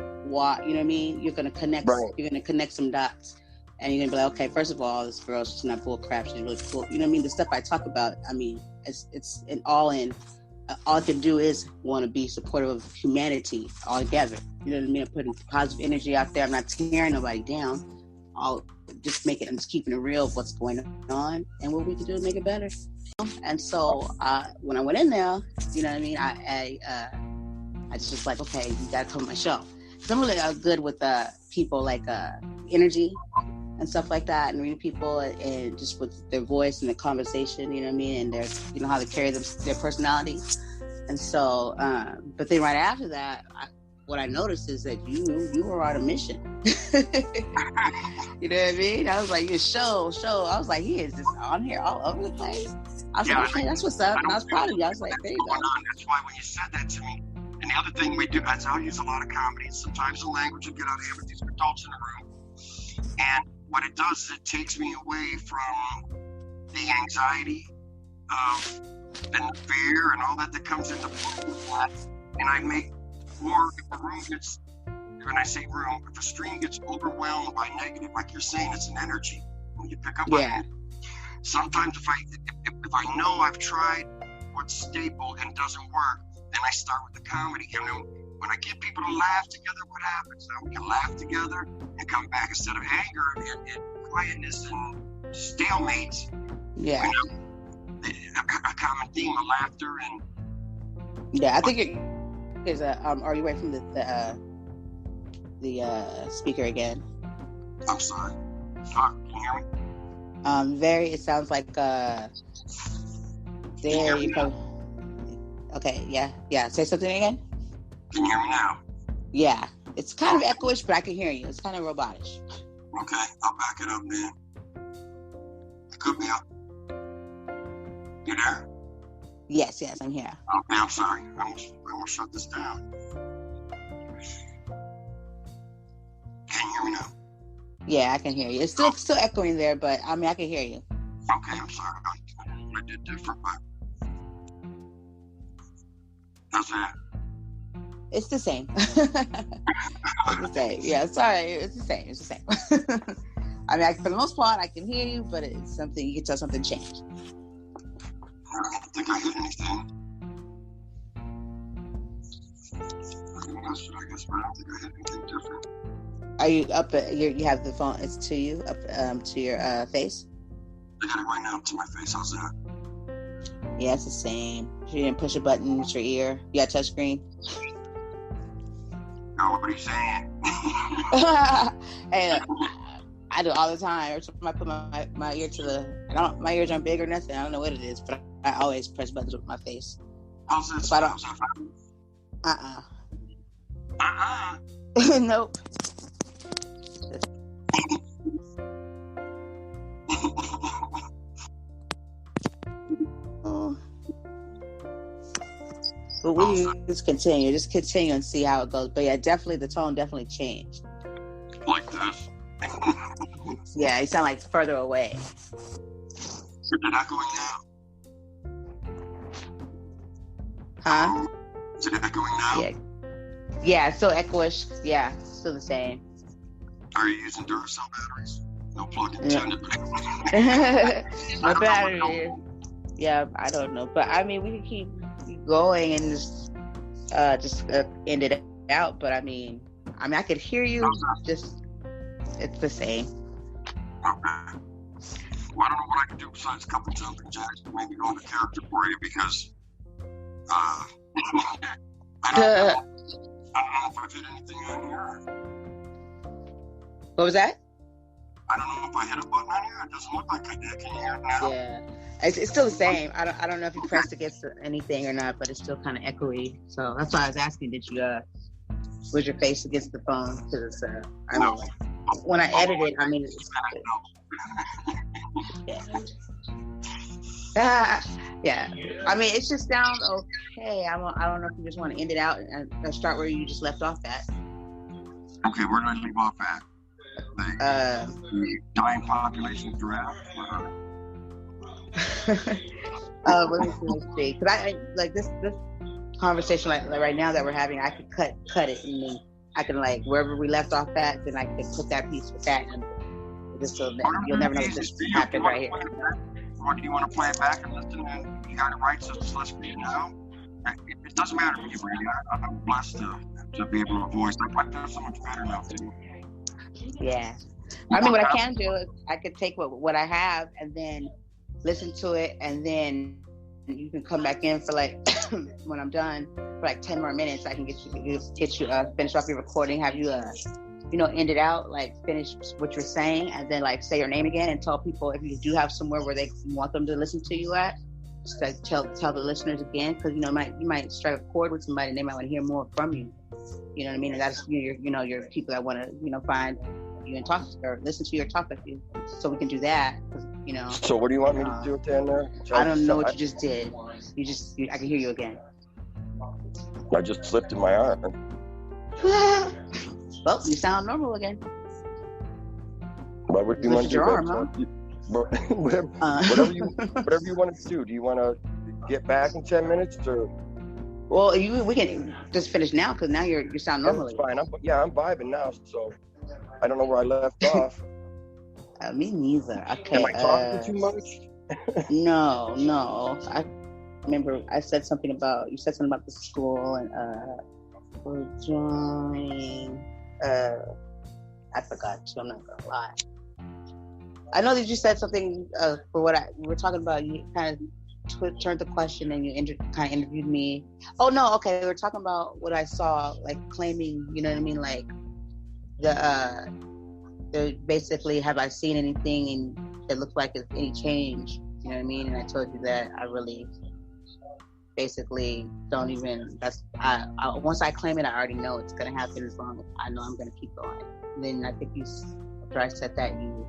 You know what I mean? You're gonna connect. Right. You're gonna connect some dots, and you're gonna be like, okay, first of all, this girl, she's not bull crap. She's really cool. You know what I mean? The stuff I talk about, I mean, it's an all in. All I can do is want to be supportive of humanity all together. You know what I mean? I'm putting positive energy out there. I'm not tearing nobody down. I'm just keeping it real of what's going on and what we can do to make it better. And so when I went in there, you know what I mean? I just was like, okay, you got to come to my show. Because I'm really good with people, like energy and stuff like that, and reading people and just with their voice and the conversation, you know what I mean? And their, how they carry their personality. And so, but then right after that, what I noticed is that you were on a mission. You know what I mean? I was like, your show. I was like, he is just on here all over the place. I was like, okay, that's what's up. And I was proud of you. I was like, there you go. That's why when you said that to me, and the other thing we do, is I'll use a lot of comedy. Sometimes the language will get out of hand with these adults in the room. And what it does is it takes me away from the anxiety and the fear and all that comes into play with that. And I make more, if the room gets, when I say room, if a stream gets overwhelmed by negative, like you're saying, it's an energy. When you pick up on it. Sometimes if I know I've tried what's staple and doesn't work, then I start with the comedy. And when I get people to laugh together, what happens? Now we can laugh together and come back instead of anger and quietness and stalemate. Yeah. A common theme of laughter and. Yeah, I think it is are you away from the speaker again? I'm sorry. Can you hear me? It sounds like there you go. Okay, yeah. Say something again. Can you hear me now? Yeah, it's kind of echoish, but I can hear you. It's kind of robotish. Okay, I'll back it up then. It could be up. You there? Yes, I'm here. Okay, I'm sorry. I'm gonna shut this down. Can you hear me now? Yeah, I can hear you. It's still echoing there, but I mean, I can hear you. Okay, I'm sorry. I did different, but how's that? It's the same. It's the same. Yeah, sorry. It's the same. I mean, for the most part, I can hear you, but it's something, you can tell something changed. I don't think I hit anything. I guess, but I don't think I hit anything different. Are you up? You have the phone. It's to you, up to your face. I got it right now to my face. How's that? Yeah, it's the same. You didn't push a button with your ear. You got touch screen. Oh, what are you saying? Hey, I do all the time. Every time I put my ear to the, my ears aren't big or nothing. I don't know what it is, but I always press buttons with my face. How's this? If I don't. Nope. But we just continue and see how it goes. But yeah, definitely the tone definitely changed. Like this. Yeah, you sound like further away. Is it echoing now? Huh? Is it echoing now? Yeah, it's still echoish. Yeah, still the same. Are you using Duracell batteries? No plug intended. My battery. Yeah, I don't know, but I mean, we can keep going and just end it out. But I mean, I could hear you. Just it's the same. Okay. Well, I don't know what I can do besides a couple jumping jacks, maybe go into character for you because I don't know if I've hit anything on here. What was that? I don't know if I hit a button on here. It doesn't look like I did. Can you hear it now? Yeah, it's still the same. I don't know if you pressed against anything or not, but it's still kind of echoey. So that's why I was asking, did you was your face against the phone? Because I mean, when I edit it, I mean, it's yeah. I mean, it just sounds okay. I don't know if you just want to end it out and start where you just left off at. Okay, where did I leave off at? The dying population of giraffes. Let me see. Because I like this conversation like right now that we're having. I could cut it, and then I can like wherever we left off at, then I could put that piece with that, and just so that you'll never know what just happened right here. Or do you want to play it back and listen? And you got it right, so just listen to it now. It doesn't matter to me, really. I'm blessed to be able to voice. I feel so much better now too. Yeah. I mean, what I can do is I could take what I have and then listen to it, and then you can come back in for like when I'm done for like 10 more minutes. I can get you finish off your recording, have you end it out, like finish what you're saying, and then like say your name again and tell people if you do have somewhere where they want them to listen to you at. Just like tell the listeners again, because you might strike a chord with somebody and they might want to hear more from you. You know what I mean? And that's your people that want to find you and talk or listen to you or talk with you. So we can do that. So what do you want me to do at the end there? I don't know what you just did. I can hear you again. I just lifted my arm. Well, you sound normal again. Why would you want to do your arm, that? huh? Whatever you want to do. Do you want to get back in 10 minutes or? Well, we can just finish now because now you sound normal. That's fine. I'm vibing now, so I don't know where I left off. Me neither. Okay. Am I talking too much? No. I remember you said something about the school and we're joining. I forgot too. I'm not gonna lie. I know that you said something for what we were talking about. You kind of turned the question and you kind of interviewed me. Oh no, okay. We were talking about what I saw, like claiming. You know what I mean? Like the basically, have I seen anything that looked like it's any change? You know what I mean? And I told you that I really basically don't even. Once I claim it, I already know it's gonna happen. As long as I know I'm gonna keep going. And then I think after I said that, you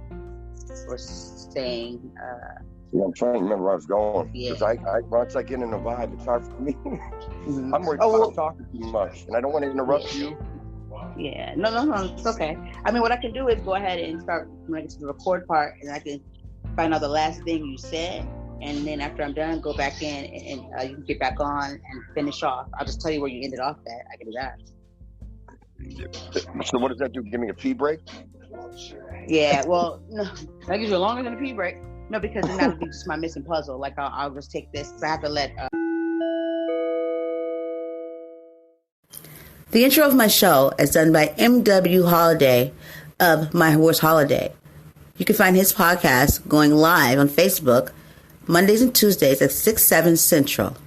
were saying. Yeah, I'm trying to remember where I was going. Yeah. Because once I get in a vibe, it's hard for me. Mm-hmm. I'm worried about talking too much, and I don't want to interrupt you. Yeah, no, it's okay. I mean, what I can do is go ahead and start when I get to the record part, and I can find out the last thing you said, and then after I'm done, go back in and you can get back on and finish off. I'll just tell you where you ended off at. I can do that. So what does that do? Give me a pee break? Yeah, well, no, that gives you longer than a pee break. No, because then that would be just my missing puzzle. Like I'll just take this because I have to let. The intro of my show is done by M.W. Holiday of My Horse Holiday. You can find his podcast going live on Facebook Mondays and Tuesdays at 6/7 Central.